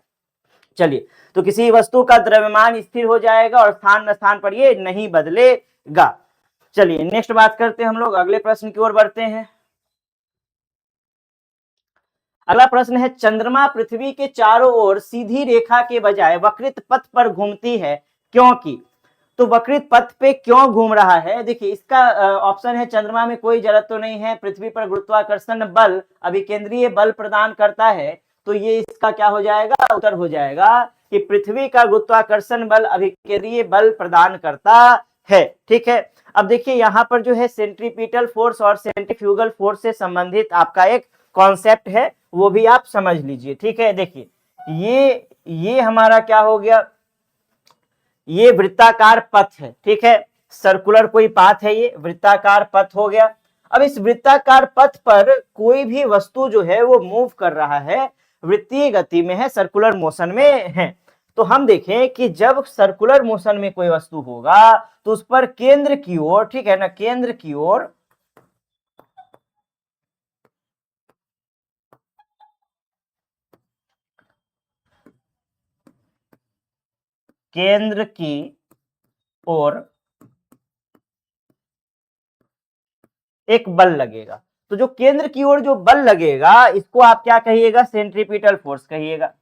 चलिए, तो किसी वस्तु का द्रव्यमान स्थिर हो जाएगा और स्थान स्थान पर ये नहीं बदलेगा। चलिए नेक्स्ट बात करते हैं हम लोग, अगले प्रश्न की ओर बढ़ते हैं। अगला प्रश्न है, चंद्रमा पृथ्वी के चारों ओर सीधी रेखा के बजाय वक्रित पथ पर घूमती है, क्योंकि। तो वक्रित पथ पे क्यों घूम रहा है, देखिए इसका ऑप्शन है, चंद्रमा में कोई जड़त्व तो नहीं है, पृथ्वी पर गुरुत्वाकर्षण बल अभिकेंद्रीय बल प्रदान करता है। तो ये इसका क्या हो जाएगा, उत्तर हो जाएगा कि पृथ्वी का गुरुत्वाकर्षण बल अभिकेंद्रीय बल प्रदान करता है। ठीक है, अब देखिए यहाँ पर जो है सेंट्रीपिटल फोर्स और सेंट्रीफ्यूगल फोर्स से संबंधित आपका एक कॉन्सेप्ट है, वो भी आप समझ लीजिए। ठीक है, देखिए ये हमारा क्या हो गया, ये वृत्ताकार पथ है। ठीक है, सर्कुलर कोई पाथ है, ये वृत्ताकार पथ हो गया। अब इस वृत्ताकार पथ पर कोई भी वस्तु जो है वो मूव कर रहा है, वृत्तीय गति में है, सर्कुलर मोशन में है। तो हम देखें कि जब सर्कुलर मोशन में कोई वस्तु होगा तो उस पर केंद्र की ओर, ठीक है ना, केंद्र की ओर केंद्र की ओर एक बल लगेगा। तो जो केंद्र की ओर जो बल लगेगा, इसको आप क्या कहिएगा, सेंट्रीपिटल फोर्स कहिएगा,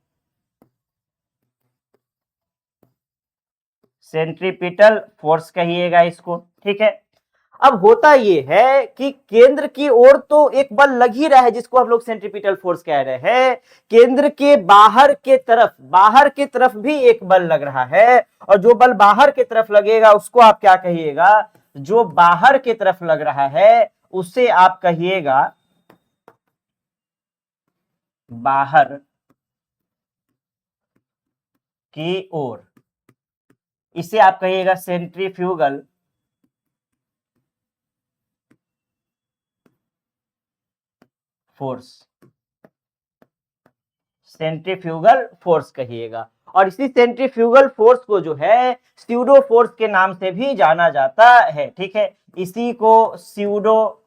सेंट्रीपिटल फोर्स कहिएगा इसको। ठीक है, अब होता ये है कि केंद्र की ओर तो एक बल लग ही रहा है, जिसको हम लोग सेंट्रीपिटल फोर्स कह रहे हैं। केंद्र के बाहर के तरफ भी एक बल लग रहा है, और जो बल बाहर की तरफ लगेगा उसको आप क्या कहिएगा, जो बाहर की तरफ लग रहा है उसे आप कहिएगा बाहर की ओर, इसे आप कहिएगा सेंट्रीफ्यूगल फोर्स, सेंट्रीफ्यूगल फोर्स कहिएगा। और इसी सेंट्रीफ्यूगल फोर्स को जो है स्यूडो फोर्स के नाम से भी जाना जाता है। ठीक है, इसी को स्यूडो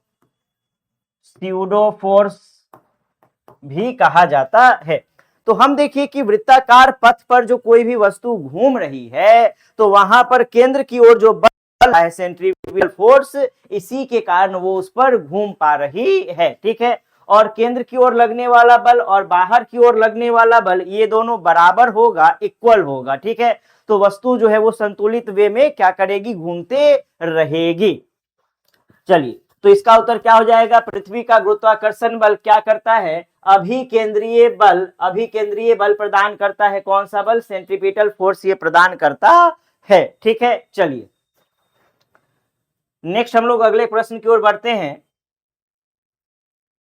फोर्स भी कहा जाता है। तो हम देखिए कि वृत्ताकार पथ पर जो कोई भी वस्तु घूम रही है, तो वहां पर केंद्र की ओर जो बल है, सेंट्रीफ्यूगल फोर्स, इसी के कारण वो उस पर घूम पा रही है। ठीक है, और केंद्र की ओर लगने वाला बल और बाहर की ओर लगने वाला बल, ये दोनों बराबर होगा, इक्वल होगा। ठीक है, तो वस्तु जो है वो संतुलित वे में क्या करेगी, घूमते रहेगी। चलिए, तो इसका उत्तर क्या हो जाएगा, पृथ्वी का गुरुत्वाकर्षण बल क्या करता है, अभिकेंद्रीय बल प्रदान करता है। कौन सा बल, सेंट्रीपिटल फोर्स ये प्रदान करता है। ठीक है, चलिए नेक्स्ट हम लोग अगले प्रश्न की ओर बढ़ते हैं।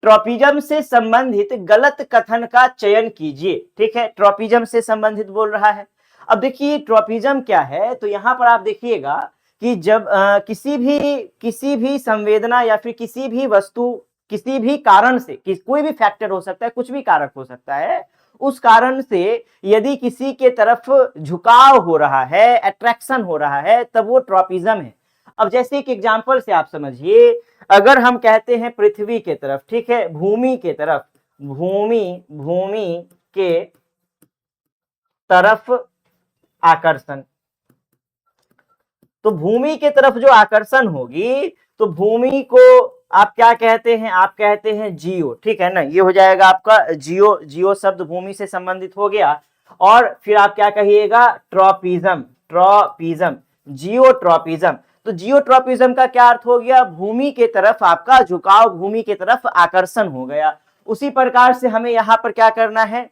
ट्रॉपिज्म से संबंधित गलत कथन का चयन कीजिए। ठीक है, ट्रॉपिज्म से संबंधित बोल रहा है। अब देखिए ट्रॉपिज्म क्या है, तो यहां पर आप देखिएगा कि जब किसी भी संवेदना या फिर किसी भी वस्तु, किसी भी कारण से, कोई भी फैक्टर हो सकता है, कुछ भी कारक हो सकता है, उस कारण से यदि किसी के तरफ झुकाव हो रहा है, अट्रैक्शन हो रहा है, तब वो ट्रॉपिज्म है। अब जैसे एक एग्जांपल से आप समझिए, अगर हम कहते हैं पृथ्वी के तरफ, ठीक है, भूमि के तरफ, भूमि के तरफ आकर्षण। तो भूमि की तरफ जो आकर्षण होगी तो भूमि को आप क्या कहते हैं, आप कहते हैं जियो, ठीक है ना। ये हो जाएगा आपका जियो, जियो शब्द भूमि से संबंधित हो गया। और फिर आप क्या कहिएगा, ट्रॉपिज्म, ट्रॉपिज्म, जियोट्रॉपिज्म। तो जियोट्रॉपिज्म का क्या अर्थ हो गया, भूमि के तरफ आपका झुकाव, भूमि के तरफ आकर्षण हो गया। उसी प्रकार से हमें यहाँ पर क्या करना है,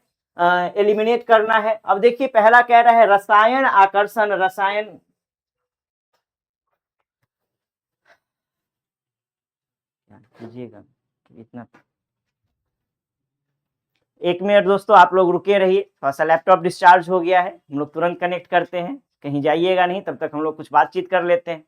एलिमिनेट करना है। अब देखिए पहला कह रहा है रसायन आकर्षण, रसायन, कीजिएगा इतना, एक मिनट दोस्तों आप लोग रुके रहिए, थोड़ा सा लैपटॉप डिस्चार्ज हो गया है, हम लोग तुरंत कनेक्ट करते हैं, कहीं जाइएगा नहीं, तब तक हम लोग कुछ बातचीत कर लेते हैं।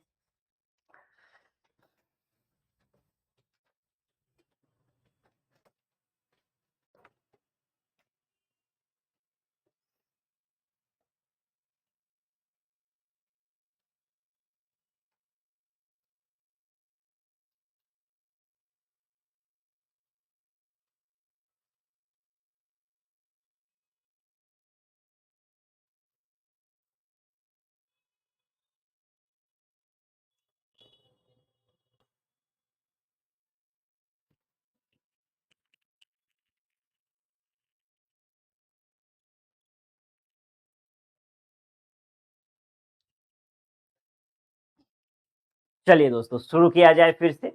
चलिए दोस्तों शुरू किया जाए फिर से।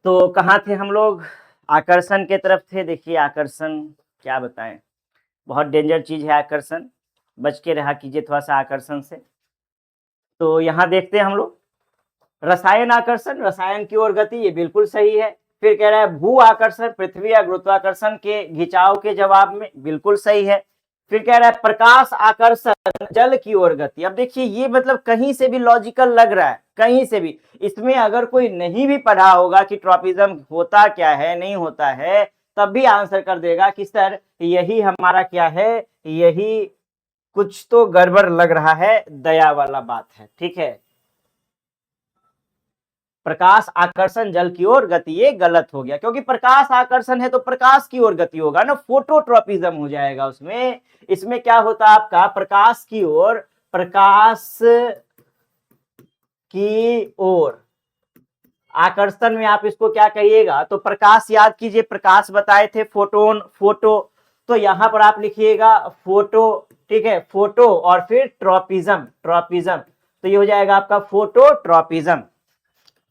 तो कहाँ थे हम लोग, आकर्षण के तरफ थे। देखिए आकर्षण क्या बताएं, बहुत डेंजर चीज है आकर्षण, बच के रहा कीजिए थोड़ा सा आकर्षण से। तो यहाँ देखते हैं हम लोग रसायन आकर्षण, रसायन की ओर गति, ये बिल्कुल सही है। फिर कह रहा है भू आकर्षण, पृथ्वी या गुरुत्वाकर्षण के घिंचाव के जवाब में, बिल्कुल सही है। फिर कह रहा है प्रकाश आकर्षण, जल की ओर गति। अब देखिए ये मतलब कहीं से भी लॉजिकल लग रहा है, कहीं से भी। इसमें अगर कोई नहीं भी पढ़ा होगा कि ट्रॉपिज्म होता क्या है, नहीं होता है, तब भी आंसर कर देगा कि सर यही हमारा क्या है, यही कुछ तो गड़बड़ लग रहा है, दया वाला बात है, ठीक है। प्रकाश आकर्षण जल की ओर गति, ये गलत हो गया, क्योंकि प्रकाश आकर्षण है तो प्रकाश की ओर गति होगा ना, फोटोट्रॉपिज्म हो जाएगा उसमें। इसमें क्या होता आपका प्रकाश की ओर, प्रकाश की ओर, आकर्षण में आप इसको क्या कहिएगा, तो प्रकाश याद कीजिए, प्रकाश बताए थे फोटोन, फोटो, तो यहां पर आप लिखिएगा फोटो, ठीक है, फोटो और फिर ट्रॉपिज्म, ट्रॉपिज्म, तो ये हो जाएगा आपका फोटोट्रॉपिज्म।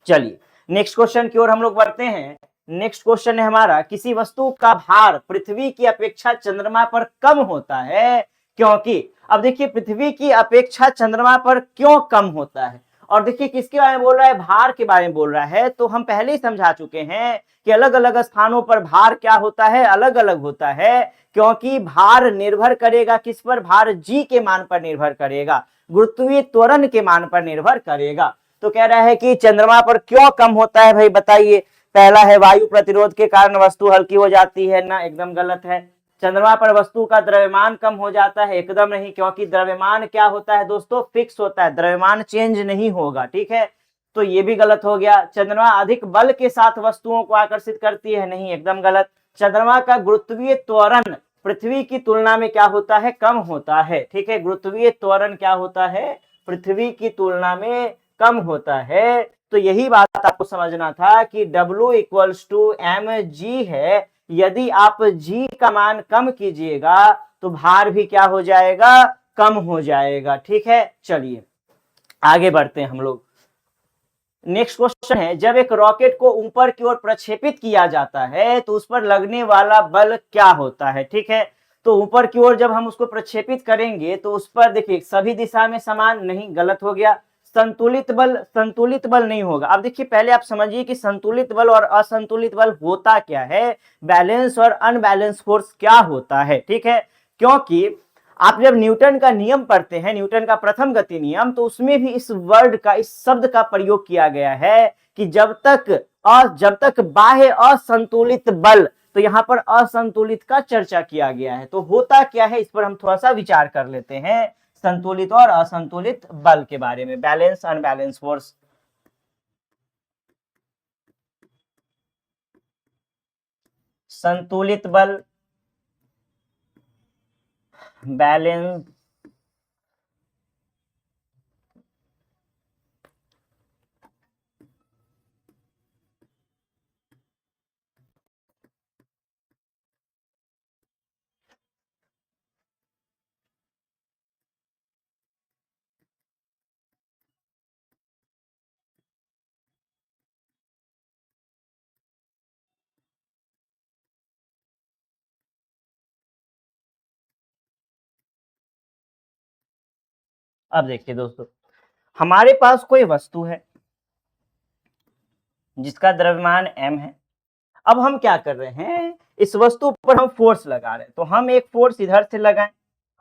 चलिए नेक्स्ट क्वेश्चन की ओर हम लोग बढ़ते हैं। नेक्स्ट क्वेश्चन है हमारा, किसी वस्तु का भार पृथ्वी की अपेक्षा चंद्रमा पर कम होता है क्योंकि। अब देखिए पृथ्वी की अपेक्षा चंद्रमा पर क्यों कम होता है, और देखिए किसके बारे में बोल रहा है, भार के बारे में बोल रहा है। तो हम पहले ही समझा चुके हैं कि अलग अलग स्थानों पर भार क्या होता है, अलग अलग होता है, क्योंकि भार निर्भर करेगा किस पर, भार जी के मान पर निर्भर करेगा, गुरुत्वीय त्वरण के मान पर निर्भर करेगा। तो कह रहा है कि चंद्रमा पर क्यों कम होता है भाई बताइए। पहला है वायु प्रतिरोध के कारण वस्तु हल्की हो जाती है ना, एकदम गलत है। चंद्रमा पर वस्तु का द्रव्यमान कम हो जाता है, एकदम नहीं, क्योंकि द्रव्यमान क्या होता है दोस्तों, फिक्स होता है, द्रव्यमान चेंज नहीं होगा, ठीक है। तो ये भी गलत हो गया। चंद्रमा अधिक बल के साथ वस्तुओं को आकर्षित करती है, नहीं, एकदम गलत। चंद्रमा का गुरुत्वीय त्वरण पृथ्वी की तुलना में क्या होता है, कम होता है, ठीक है। गुरुत्वीय त्वरण क्या होता है, पृथ्वी की तुलना में कम होता है। तो यही बात आपको समझना था कि W इक्वल्स टू mg है। यदि आप g का मान कम कीजिएगा तो भार भी क्या हो जाएगा, कम हो जाएगा, ठीक है। चलिए आगे बढ़ते हैं हम लोग। नेक्स्ट क्वेश्चन है, जब एक रॉकेट को ऊपर की ओर प्रक्षेपित किया जाता है तो उस पर लगने वाला बल क्या होता है, ठीक है। तो ऊपर की ओर जब हम उसको प्रक्षेपित करेंगे तो उस पर देखिए सभी दिशा में समान, नहीं, गलत हो गया। संतुलित बल, संतुलित बल नहीं होगा। अब देखिए पहले आप समझिए कि संतुलित बल और असंतुलित बल होता क्या है, बैलेंस और अनबैलेंस फोर्स क्या होता है, ठीक है। क्योंकि आप जब न्यूटन का नियम पढ़ते हैं, न्यूटन का प्रथम गति नियम, तो उसमें भी इस वर्ड का, इस शब्द का प्रयोग किया गया है कि जब तक बाह्य असंतुलित बल, तो यहां पर असंतुलित का चर्चा किया गया है। तो होता क्या है इस पर हम थोड़ा सा विचार कर लेते हैं, संतुलित और असंतुलित बल के बारे में, बैलेंस अनबैलेंस फोर्स। संतुलित बल, बैलेंस अब देखिए दोस्तों, हमारे पास कोई वस्तु है जिसका द्रव्यमान m है। अब हम क्या कर रहे हैं, इस वस्तु पर हम फोर्स लगा रहे हैं, तो हम एक फोर्स इधर से लगाएं,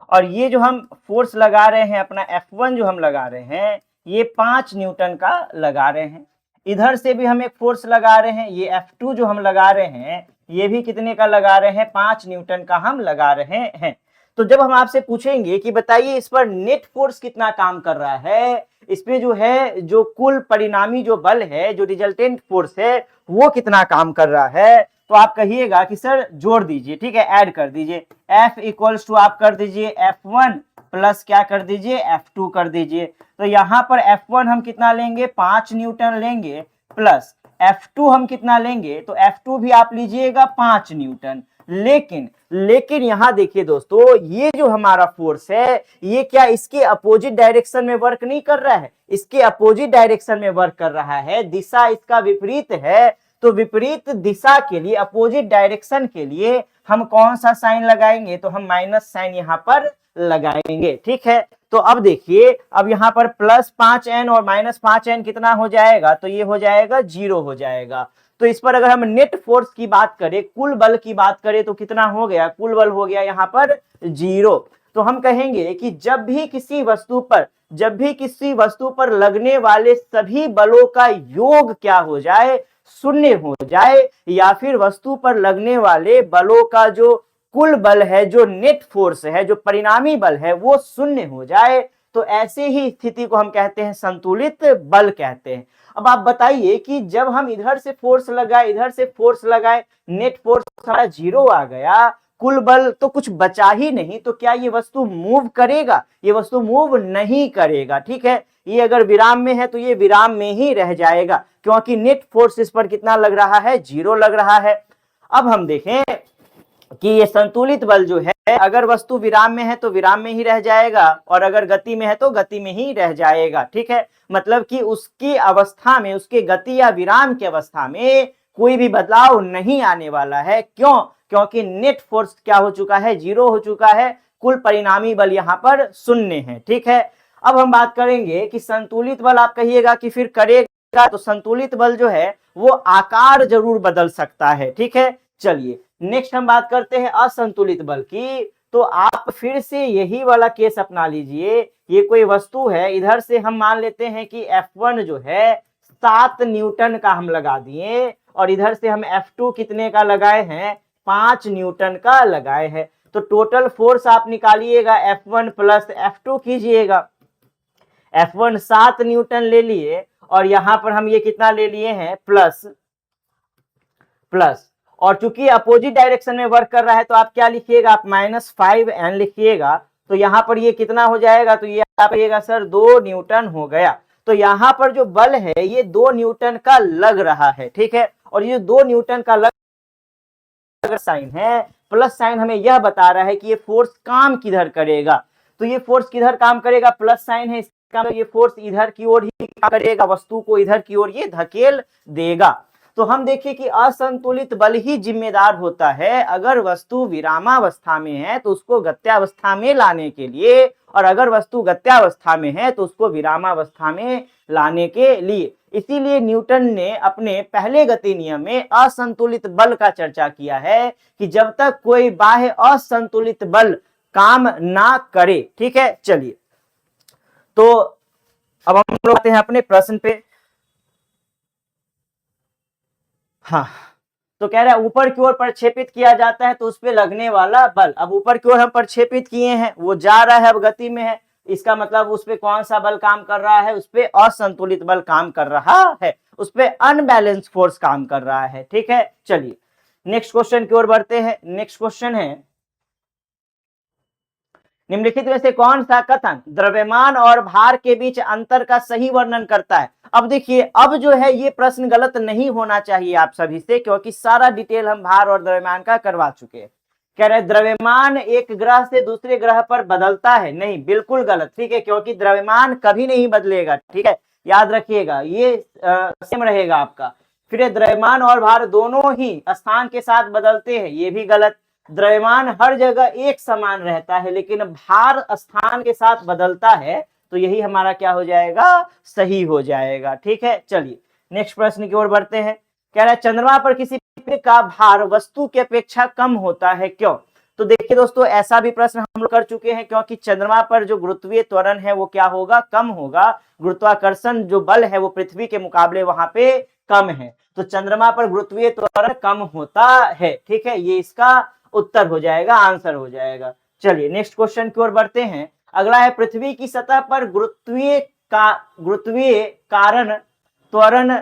और ये जो हम फोर्स लगा रहे हैं अपना F1 जो हम लगा रहे हैं, ये 5 न्यूटन का लगा रहे हैं। इधर से भी हम एक फोर्स लगा रहे हैं, ये F2 जो हम लगा रहे हैं, ये भी कितने का लगा रहे हैं, 5 न्यूटन का हम लगा रहे हैं। तो जब हम आपसे पूछेंगे कि बताइए इस पर नेट फोर्स कितना काम कर रहा है, इसमें जो है जो कुल परिणामी जो बल है, जो रिजल्टेंट फोर्स है, वो कितना काम कर रहा है, तो आप कहिएगा कि सर जोड़ दीजिए, ठीक है, ऐड कर दीजिए। F इक्वल्स टू आप कर दीजिए F1 प्लस क्या कर दीजिए, F2 कर दीजिए। तो यहाँ पर F1 हम कितना लेंगे, 5 न्यूटन लेंगे, प्लस F2 हम कितना लेंगे, तो F2 भी आप लीजिएगा 5 न्यूटन। लेकिन यहां देखिए दोस्तों, ये जो हमारा फोर्स है, ये क्या इसके अपोजिट डायरेक्शन में वर्क नहीं कर रहा है, इसके अपोजिट डायरेक्शन में वर्क कर रहा है, दिशा इसका विपरीत है। तो विपरीत दिशा के लिए, अपोजिट डायरेक्शन के लिए हम कौन सा साइन लगाएंगे, तो हम माइनस साइन यहां पर लगाएंगे, ठीक है। तो अब देखिए, अब यहां पर प्लस 5n और माइनस 5n कितना हो जाएगा, तो ये हो जाएगा 0 हो जाएगा। तो इस पर अगर हम नेट फोर्स की बात करें, कुल बल की बात करें, तो कितना हो गया, कुल बल हो गया यहाँ पर 0। तो हम कहेंगे कि जब भी किसी वस्तु पर लगने वाले सभी बलों का योग क्या हो जाए, शून्य हो जाए, या फिर वस्तु पर लगने वाले बलों का जो कुल बल है, जो नेट फोर्स है, जो परिणामी बल है, वो शून्य हो जाए, तो ऐसे ही स्थिति को हम कहते हैं संतुलित बल कहते हैं। अब आप बताइए कि जब हम इधर से फोर्स लगाए, इधर से फोर्स लगाए, नेट फोर्स हमारा 0 आ गया, कुल बल तो कुछ बचा ही नहीं, तो क्या ये वस्तु मूव करेगा, ये वस्तु मूव नहीं करेगा, ठीक है। ये अगर विराम में है तो ये विराम में ही रह जाएगा, क्योंकि नेट फोर्स इस पर कितना लग रहा है, 0 लग रहा है। अब हम देखें कि ये संतुलित बल जो है, अगर वस्तु विराम में है तो विराम में ही रह जाएगा, और अगर गति में है तो गति में ही रह जाएगा, ठीक है। मतलब कि उसकी अवस्था में, उसके गति या विराम की अवस्था में कोई भी बदलाव नहीं आने वाला है। क्यों, क्योंकि नेट फोर्स क्या हो चुका है, 0 हो चुका है, कुल परिणामी बल यहाँ पर शून्य है, ठीक है। अब हम बात करेंगे कि संतुलित बल, आप कहिएगा कि फिर करेगा, तो संतुलित बल जो है वो आकार जरूर बदल सकता है, ठीक है। चलिए नेक्स्ट हम बात करते हैं असंतुलित बल की। तो आप फिर से यही वाला केस अपना लीजिए, ये कोई वस्तु है, इधर से हम मान लेते हैं कि F1 जो है 7 न्यूटन का हम लगा दिए, और इधर से हम F2 कितने का लगाए हैं, 5 न्यूटन का लगाए हैं। तो टोटल फोर्स आप निकालिएगा, F1 प्लस F2 कीजिएगा। F1 7 न्यूटन ले लिए, और यहां पर हम ये कितना ले लिए हैं, प्लस, और चूंकि अपोजिट डायरेक्शन में वर्क कर रहा है, तो आप क्या लिखिएगा, आप -5n लिखिएगा। तो यहाँ पर ये कितना हो जाएगा, तो ये आप कहिएगा सर 2 न्यूटन हो गया। तो यहाँ पर जो बल है ये 2 न्यूटन का लग रहा है, ठीक है। और ये 2 न्यूटन का लग साइन है, प्लस साइन हमें यह बता रहा है कि ये फोर्स काम किधर करेगा। तो ये फोर्स किधर काम करेगा, प्लस साइन है, इसका मतलब ये फोर्स इधर की ओर ही काम करेगा, वस्तु को इधर की ओर ये धकेल देगा। तो हम देखिए कि असंतुलित बल ही जिम्मेदार होता है, अगर वस्तु विरामावस्था में है तो उसको गत्यावस्था में लाने के लिए, और अगर वस्तु गत्यावस्था में है तो उसको विरामावस्था में लाने के लिए। इसीलिए न्यूटन ने अपने पहले गति नियम में असंतुलित बल का चर्चा किया है कि जब तक कोई बाह्य असंतुलित बल काम ना करे, ठीक है। चलिए, तो अब हम लोग आते हैं अपने प्रश्न पे। हाँ, तो कह रहा है ऊपर की ओर प्रक्षेपित किया जाता है तो उस पे लगने वाला बल। अब ऊपर की ओर हम प्रक्षेपित किए हैं, वो जा रहा है, अब गति में है, इसका मतलब उस पे कौन सा बल काम कर रहा है, उस पे असंतुलित बल काम कर रहा है, उस पे अनबैलेंस फोर्स काम कर रहा है, ठीक है। चलिए नेक्स्ट क्वेश्चन की ओर बढ़ते हैं। नेक्स्ट क्वेश्चन है, निम्नलिखित में से कौन सा कथन द्रव्यमान और भार के बीच अंतर का सही वर्णन करता है। अब देखिए, अब जो है ये प्रश्न गलत नहीं होना चाहिए आप सभी से, क्योंकि सारा डिटेल हम भार और द्रव्यमान का करवा चुके हैं। कह रहे द्रव्यमान एक ग्रह से दूसरे ग्रह पर बदलता है, नहीं, बिल्कुल गलत, ठीक है, क्योंकि द्रव्यमान कभी नहीं बदलेगा, ठीक है, याद रखिएगा, ये सेम रहेगा आपका। फिर द्रव्यमान और भार दोनों ही स्थान के साथ बदलते हैं, ये भी गलत। द्रव्यमान हर जगह एक समान रहता है, लेकिन भार स्थान के साथ बदलता है, तो यही हमारा क्या हो जाएगा, सही हो जाएगा। ठीक है, चलिए नेक्स्ट प्रश्न की ओर बढ़ते हैं। कह रहा है चंद्रमा पर किसी का भार वस्तु की अपेक्षा कम होता है, क्यों? तो देखिए दोस्तों, ऐसा भी प्रश्न हम लोग कर चुके हैं, क्योंकि चंद्रमा पर जो गुरुत्वीय त्वरण है वो क्या होगा, कम होगा। गुरुत्वाकर्षण जो बल है वो पृथ्वी के मुकाबले वहां पे कम है, तो चंद्रमा पर गुरुत्वीय त्वरण कम होता है। ठीक है, ये इसका उत्तर हो जाएगा, आंसर हो जाएगा। चलिए नेक्स्ट क्वेश्चन की ओर बढ़ते हैं। अगला है पृथ्वी की सतह पर गुरुत्वीय कारण त्वरण,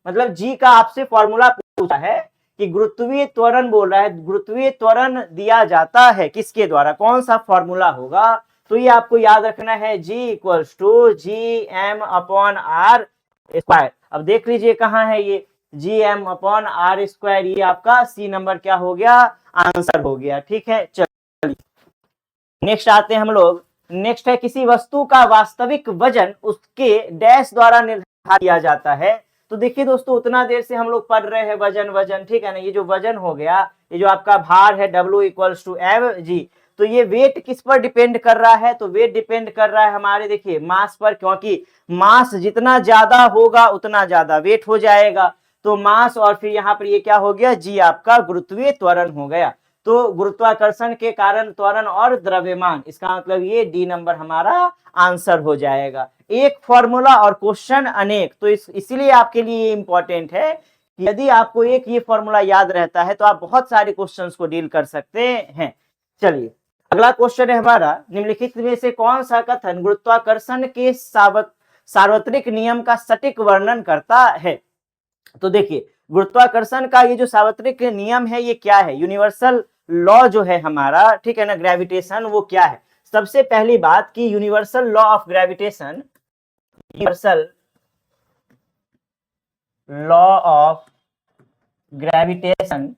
मतलब जी का आपसे फॉर्मूला पूछा है कि गुरुत्वीय त्वरण बोल रहा है, गुरुत्वीय त्वरण दिया जाता है किसके द्वारा, कौन सा फॉर्मूला होगा? तो ये आपको याद रखना है, G equals to G M upon R square. अब देख लीजिए कहाँ है ये G M upon R square, ये आपका सी नंबर क्या हो गया, आंसर हो गया। ठीक है, चलिए नेक्स्ट आते हैं हम लोग। नेक्स्ट है किसी वस्तु का वास्तविक वजन उसके डैश द्वारा निर्धारित किया जाता है। तो देखिए दोस्तों, उतना देर से हम लोग पढ़ रहे हैं वजन वजन, ठीक है ना। ये जो वजन हो गया, ये जो आपका भार है W equals to M G, तो ये वेट किस पर डिपेंड कर रहा है? तो वेट डिपेंड कर रहा है हमारे, देखिए, मास पर, क्योंकि मास जितना ज्यादा होगा उतना ज्यादा वेट हो जाएगा। तो मास और फिर यहाँ पर ये क्या हो गया, जी आपका गुरुत्वीय त्वरण हो गया। तो गुरुत्वाकर्षण के कारण त्वरण और द्रव्यमान, इसका मतलब ये डी नंबर हमारा आंसर हो जाएगा। एक फॉर्मूला और क्वेश्चन अनेक, तो इसीलिए आपके लिए ये इंपॉर्टेंट है कि यदि आपको एक ये फॉर्मूला याद रहता है तो आप बहुत सारे क्वेश्चंस को डील कर सकते हैं। चलिए अगला क्वेश्चन है हमारा, निम्नलिखित में से कौन सा कथन गुरुत्वाकर्षण के सार्वत्रिक नियम का सटीक वर्णन करता है? तो देखिए, गुरुत्वाकर्षण का ये जो सार्वत्रिक नियम है ये क्या है, यूनिवर्सल लॉ जो है हमारा, ठीक है ना, ग्रेविटेशन, वो क्या है? सबसे पहली बात कि universal law of gravitation, universal law of gravitation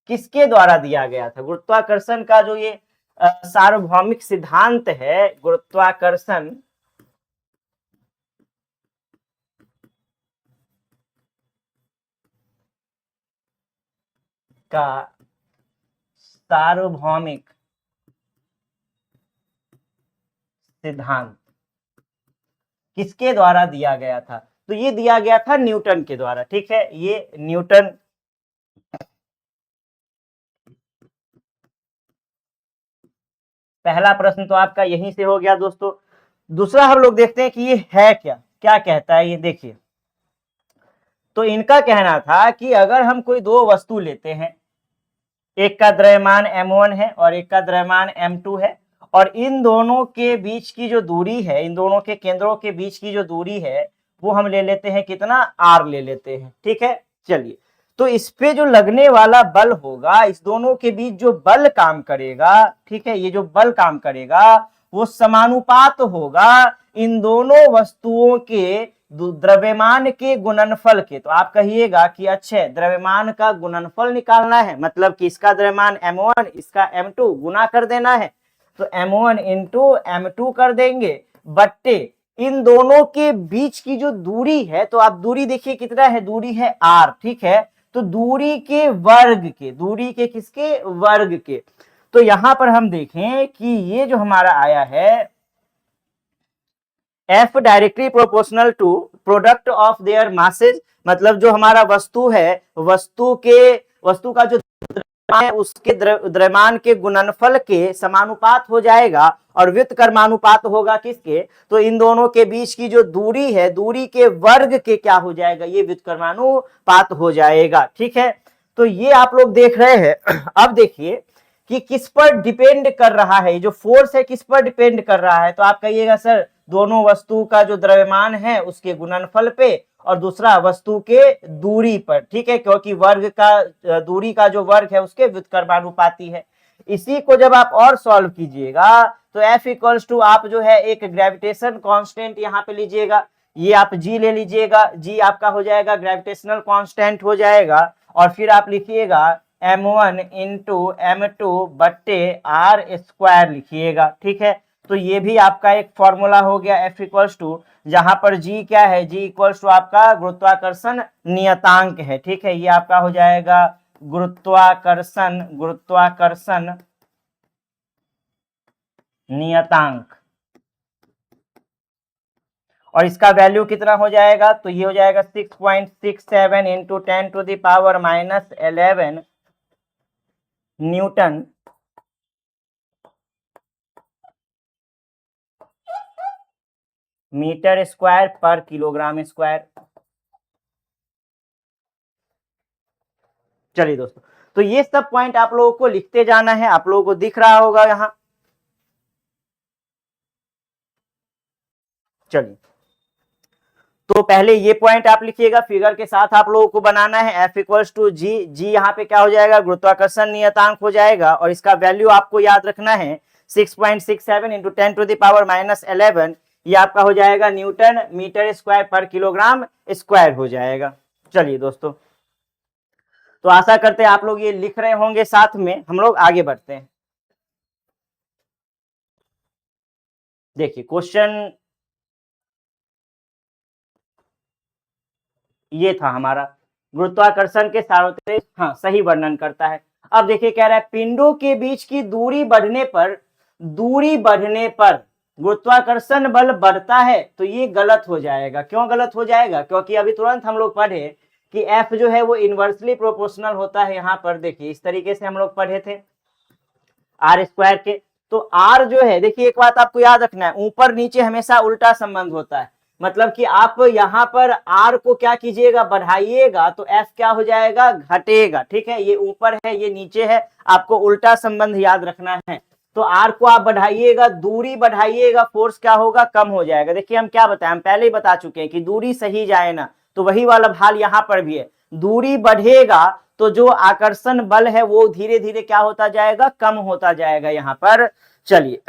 किसके द्वारा दिया गया था? गुरुत्वाकर्षण का जो ये सार्वभौमिक सिद्धांत है, गुरुत्वाकर्षण का सार्वभौमिक सिद्धांत किसके द्वारा दिया गया था? तो ये दिया गया था न्यूटन के द्वारा। ठीक है, ये न्यूटन, पहला प्रश्न तो आपका यहीं से हो गया दोस्तों। दूसरा हम लोग देखते हैं कि ये है क्या, क्या कहता है ये, देखिए। तो इनका कहना था कि अगर हम कोई दो वस्तु लेते हैं, एक का द्रव्यमान m1 है और एक का द्रव्यमान m2 है, और इन दोनों के बीच की जो दूरी है, इन दोनों के केंद्रों के बीच की जो दूरी है वो हम ले लेते हैं कितना, r ले लेते हैं। ठीक है, चलिए, तो इस पे जो लगने वाला बल होगा, इस दोनों के बीच जो बल काम करेगा, ठीक है, ये जो बल काम करेगा वो समानुपात होगा इन दोनों वस्तुओं के द्रव्यमान के गुणनफल के। तो आप कहिएगा कि अच्छा, द्रव्यमान का गुणनफल निकालना है, मतलब कि इसका द्रव्यमान m1 इसका m2 गुना कर देना है, तो m1 इंटू m2 कर देंगे, बट्टे इन दोनों के बीच की जो दूरी है, तो आप दूरी देखिए कितना है, दूरी है r। ठीक है, तो दूरी के वर्ग के, दूरी के किसके, वर्ग के। तो यहां पर हम देखें कि ये जो हमारा आया है F directly proportional to product of their masses, मतलब जो हमारा वस्तु है, वस्तु का जो द्रव्यमान है उसके द्रव्यमान के गुणनफल के समानुपात हो जाएगा, और व्युत्क्रमानुपात होगा किसके, तो इन दोनों के बीच की जो दूरी है, दूरी के वर्ग के क्या हो जाएगा, ये व्युत्क्रमानुपात हो जाएगा। ठीक है, तो ये आप लोग देख रहे हैं। अब देखिए कि किस पर डिपेंड कर रहा है, जो फोर्स है किस पर डिपेंड कर रहा है। तो आप कहिएगा सर, दोनों वस्तु का जो द्रव्यमान है उसके गुणनफल पे, और दूसरा वस्तु के दूरी पर। ठीक है, क्योंकि वर्ग का, दूरी का जो वर्ग है उसके व्युत्क्रमानुपाती है। इसी को जब आप और सॉल्व कीजिएगा तो F इक्वल्स टू, आप जो है एक ग्रेविटेशन कांस्टेंट यहाँ पे लीजिएगा, ये आप G ले लीजिएगा, G आपका हो जाएगा ग्रेविटेशनल कांस्टेंट हो जाएगा, और फिर आप लिखिएगा m1 इंटू m2 बट्टे r स्क्वायर लिखिएगा। ठीक है, तो ये भी आपका एक फॉर्मूला हो गया F इक्वल्स टू, जहां पर G क्या है, G इक्वल्स टू आपका गुरुत्वाकर्षण नियतांक है। ठीक है, ये आपका हो जाएगा गुरुत्वाकर्षण नियतांक, और इसका वैल्यू कितना हो जाएगा, तो ये हो जाएगा 6.67 इंटू 10⁻⁻11 न्यूटन मीटर स्क्वायर पर किलोग्राम स्क्वायर। चलिए दोस्तों, तो ये सब पॉइंट आप लोगों को लिखते जाना है, आप लोगों को दिख रहा होगा यहां। चलिए, तो पहले ये पॉइंट आप लिखिएगा, फिगर के साथ आप लोगों को बनाना है। F इक्वल्स टू जी, जी यहाँ पे क्या हो जाएगा, गुरुत्वाकर्षण नियतांक हो जाएगा, और इसका वैल्यू आपको याद रखना है 6.67 इंटू 10⁻11, ये आपका हो जाएगा न्यूटन मीटर स्क्वायर पर किलोग्राम स्क्वायर हो जाएगा। चलिए दोस्तों, तो आशा करते हैं आप लोग ये लिख रहे होंगे, साथ में हम लोग आगे बढ़ते हैं। देखिए क्वेश्चन ये था हमारा, गुरुत्वाकर्षण के सार्वत्रिक हाँ सही वर्णन करता है। अब देखिए कह रहा है पिंडों के बीच की दूरी बढ़ने पर गुरुत्वाकर्षण बल बढ़ता है, तो ये गलत हो जाएगा। क्यों गलत हो जाएगा, क्योंकि अभी तुरंत हम लोग पढ़े कि F जो है वो इनवर्सली प्रोपोर्शनल होता है। यहाँ पर देखिए इस तरीके से हम लोग पढ़े थे आर स्क्वायर के। तो आर जो है, देखिए एक बात आपको याद रखना है, ऊपर नीचे हमेशा उल्टा संबंध होता है। मतलब कि आप यहाँ पर आर को क्या कीजिएगा, बढ़ाइएगा, तो एफ क्या हो जाएगा, घटेगा। ठीक है, ये ऊपर है ये नीचे है, आपको उल्टा संबंध याद रखना है। तो आर को आप बढ़ाइएगा, दूरी बढ़ाइएगा, फोर्स क्या होगा, कम हो जाएगा। देखिए हम क्या बताएं, हम पहले ही बता चुके हैं कि दूरी सही जाए ना, तो वही वाला भाल यहाँ पर भी है। दूरी बढ़ेगा तो जो आकर्षण बल है वो धीरे धीरे क्या होता जाएगा, कम होता जाएगा यहाँ पर। चलिए,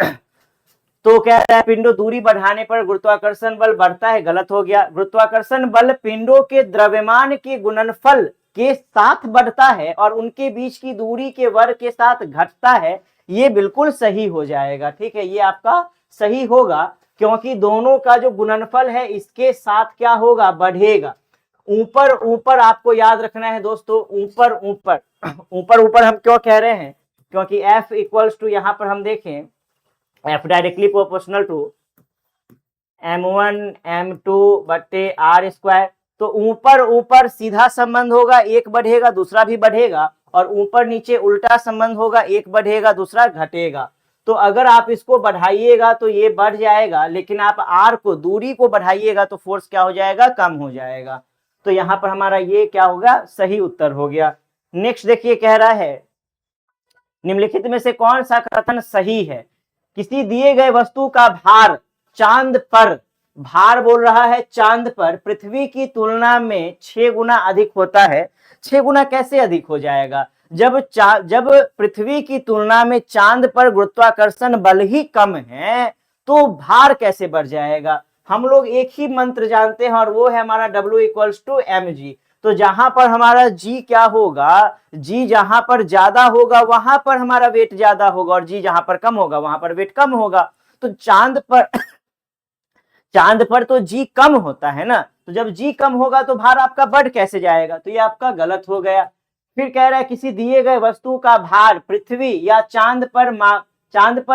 तो कह रहा है पिंडों दूरी बढ़ाने पर गुरुत्वाकर्षण बल बढ़ता है, गलत हो गया। गुरुत्वाकर्षण बल पिंडों के द्रव्यमान के गुणनफल के साथ बढ़ता है और उनके बीच की दूरी के वर्ग के साथ घटता है, ये बिल्कुल सही हो जाएगा। ठीक है, ये आपका सही होगा, क्योंकि दोनों का जो गुणनफल है इसके साथ क्या होगा, बढ़ेगा। ऊपर ऊपर आपको याद रखना है दोस्तों, ऊपर ऊपर ऊपर ऊपर हम क्यों कह रहे हैं, क्योंकि F इक्वल्स टू यहाँ पर हम देखें F directly proportional to m1 m2 बट्टे आर स्क्वायर। तो ऊपर ऊपर सीधा संबंध होगा, एक बढ़ेगा दूसरा भी बढ़ेगा, और ऊपर नीचे उल्टा संबंध होगा, एक बढ़ेगा दूसरा घटेगा। तो अगर आप इसको बढ़ाइएगा तो ये बढ़ जाएगा, लेकिन आप आर को, दूरी को बढ़ाइएगा तो फोर्स क्या हो जाएगा, कम हो जाएगा। तो यहाँ पर हमारा ये क्या होगा, सही उत्तर हो गया। नेक्स्ट देखिए कह रहा है निम्नलिखित में से कौन सा कथन सही है। किसी दिए गए वस्तु का भार चांद पर, भार बोल रहा है चांद पर, पृथ्वी की तुलना में 6 गुना अधिक होता है। 6 गुना कैसे अधिक हो जाएगा, जब पृथ्वी की तुलना में चांद पर गुरुत्वाकर्षण बल ही कम है, तो भार कैसे बढ़ जाएगा। हम लोग एक ही मंत्र जानते हैं और वो है हमारा W इक्वल्स टू mg। तो जहां पर हमारा जी क्या होगा, जी जहां पर ज्यादा होगा वहां पर हमारा वेट ज्यादा होगा, और जी जहां पर कम होगा वहां पर वेट कम होगा। तो चांद पर तो जी कम होता है ना, तो जब जी कम होगा तो भार आपका बढ़ कैसे जाएगा, तो ये आपका गलत हो गया। फिर कह रहा है किसी दिए गए वस्तु का भार पृथ्वी या चांद पर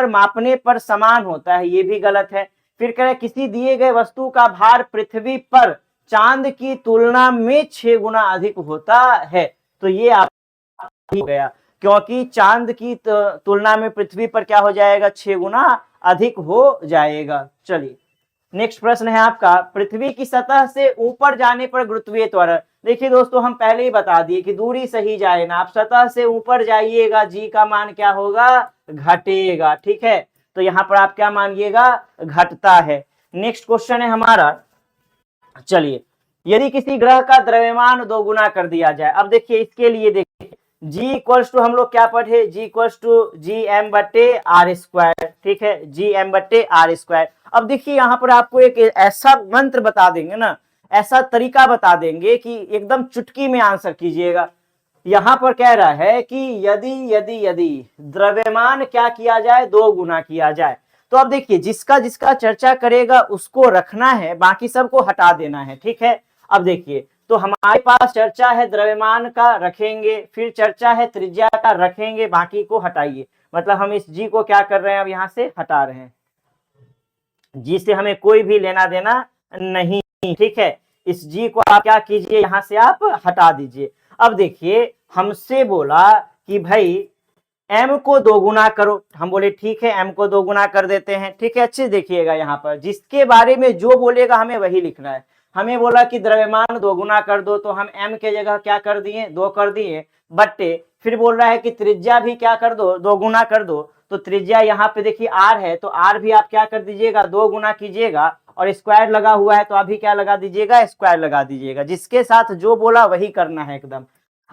मापने पर समान होता है, ये भी गलत है। फिर कह रहा है किसी दिए गए वस्तु का भार पृथ्वी पर चांद की तुलना में 6 गुना अधिक होता है, तो ये आप हो गया, क्योंकि चांद की तुलना में पृथ्वी पर क्या हो जाएगा, 6 गुना अधिक हो जाएगा। चलिए नेक्स्ट प्रश्न है आपका, पृथ्वी की सतह से ऊपर जाने पर गुरुत्वीय त्वरण। देखिए दोस्तों हम पहले ही बता दिए कि दूरी सही जाए ना, आप सतह से ऊपर जाइएगा, जी का मान क्या होगा, घटेगा। ठीक है, तो यहाँ पर आप क्या मानिएगा, घटता है। नेक्स्ट क्वेश्चन है हमारा, चलिए, यदि किसी ग्रह का द्रव्यमान 2 गुना कर दिया जाए। अब देखिए इसके लिए देखिए जी इक्वल्स टू हम लोग क्या पढ़े, G equals to G M बट्टे आर स्क्वायर। ठीक है, जी एम बट्टे आर स्क्वायर। अब देखिए यहाँ पर आपको एक ऐसा मंत्र बता देंगे ना, ऐसा तरीका बता देंगे कि एकदम चुटकी में आंसर कीजिएगा। यहाँ पर कह रहा है कि यदि यदि यदि द्रव्यमान क्या किया जाए, 2 गुना किया जाए। तो अब देखिए जिसका जिसका चर्चा करेगा उसको रखना है, बाकी सबको हटा देना है। ठीक है, अब देखिए तो हमारे पास चर्चा है द्रव्यमान का, रखेंगे, फिर चर्चा है त्रिज्या का, रखेंगे, बाकी को हटाइए। मतलब हम इस जी को क्या कर रहे हैं, अब यहाँ से हटा रहे हैं, जी से हमें कोई भी लेना देना नहीं, ठीक है। इस जी को आप क्या कीजिए, यहां से आप हटा दीजिए। अब देखिए हमसे बोला कि भाई m को 2 गुना करो, हम बोले ठीक है m को 2 गुना कर देते हैं, ठीक है। अच्छे से देखिएगा यहाँ पर जिसके बारे में जो बोलेगा हमें वही लिखना है। हमें बोला कि द्रव्यमान 2 गुना कर दो, तो हम m के जगह क्या कर दिए, 2 कर दिए, बट्टे फिर बोल रहा है कि त्रिज्या भी क्या कर दो, 2 गुना कर दो। तो त्रिज्या यहाँ पे देखिए r है, तो r भी आप क्या कर दीजिएगा, 2 गुना कीजिएगा, और स्क्वायर लगा हुआ है तो अभी क्या लगा दीजिएगा, स्क्वायर लगा दीजिएगा। जिसके साथ जो बोला वही करना है एकदम।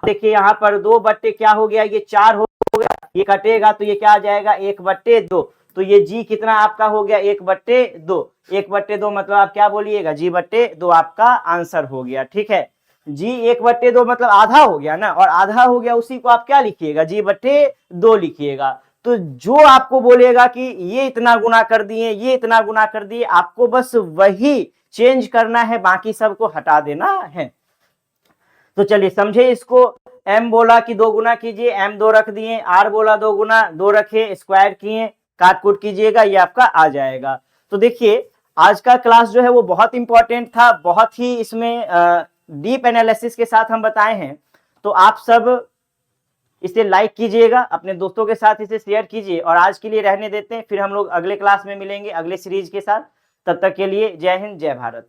देखिए यहाँ पर 2 बट्टे क्या हो गया, ये 4 हो गया, ये कटेगा तो ये क्या आ जाएगा, 1/2। तो ये जी कितना आपका हो गया, 1/2। 1/2 मतलब आप क्या बोलिएगा, g/2 आपका आंसर हो गया, ठीक है। जी 1/2 मतलब आधा हो गया ना, और आधा हो गया उसी को आप क्या लिखिएगा, g/2 लिखिएगा। तो जो आपको बोलेगा कि ये इतना गुना कर दिए, ये इतना गुना कर दिए, आपको बस वही चेंज करना है, बाकी सबको हटा देना है। तो चलिए समझे इसको। m बोला कि 2 गुना कीजिए, m 2 रख दिए, r बोला 2 गुना, 2 रखे, स्क्वायर किए, काट कूट कीजिएगा, ये आपका आ जाएगा। तो देखिए आज का क्लास जो है वो बहुत इंपॉर्टेंट था, बहुत ही इसमें डीप एनालिसिस के साथ हम बताए हैं। तो आप सब इसे लाइक कीजिएगा, अपने दोस्तों के साथ इसे शेयर कीजिए, और आज के लिए रहने देते हैं, फिर हम लोग अगले क्लास में मिलेंगे अगले सीरीज के साथ। तब तक के लिए जय हिंद, जय भारत।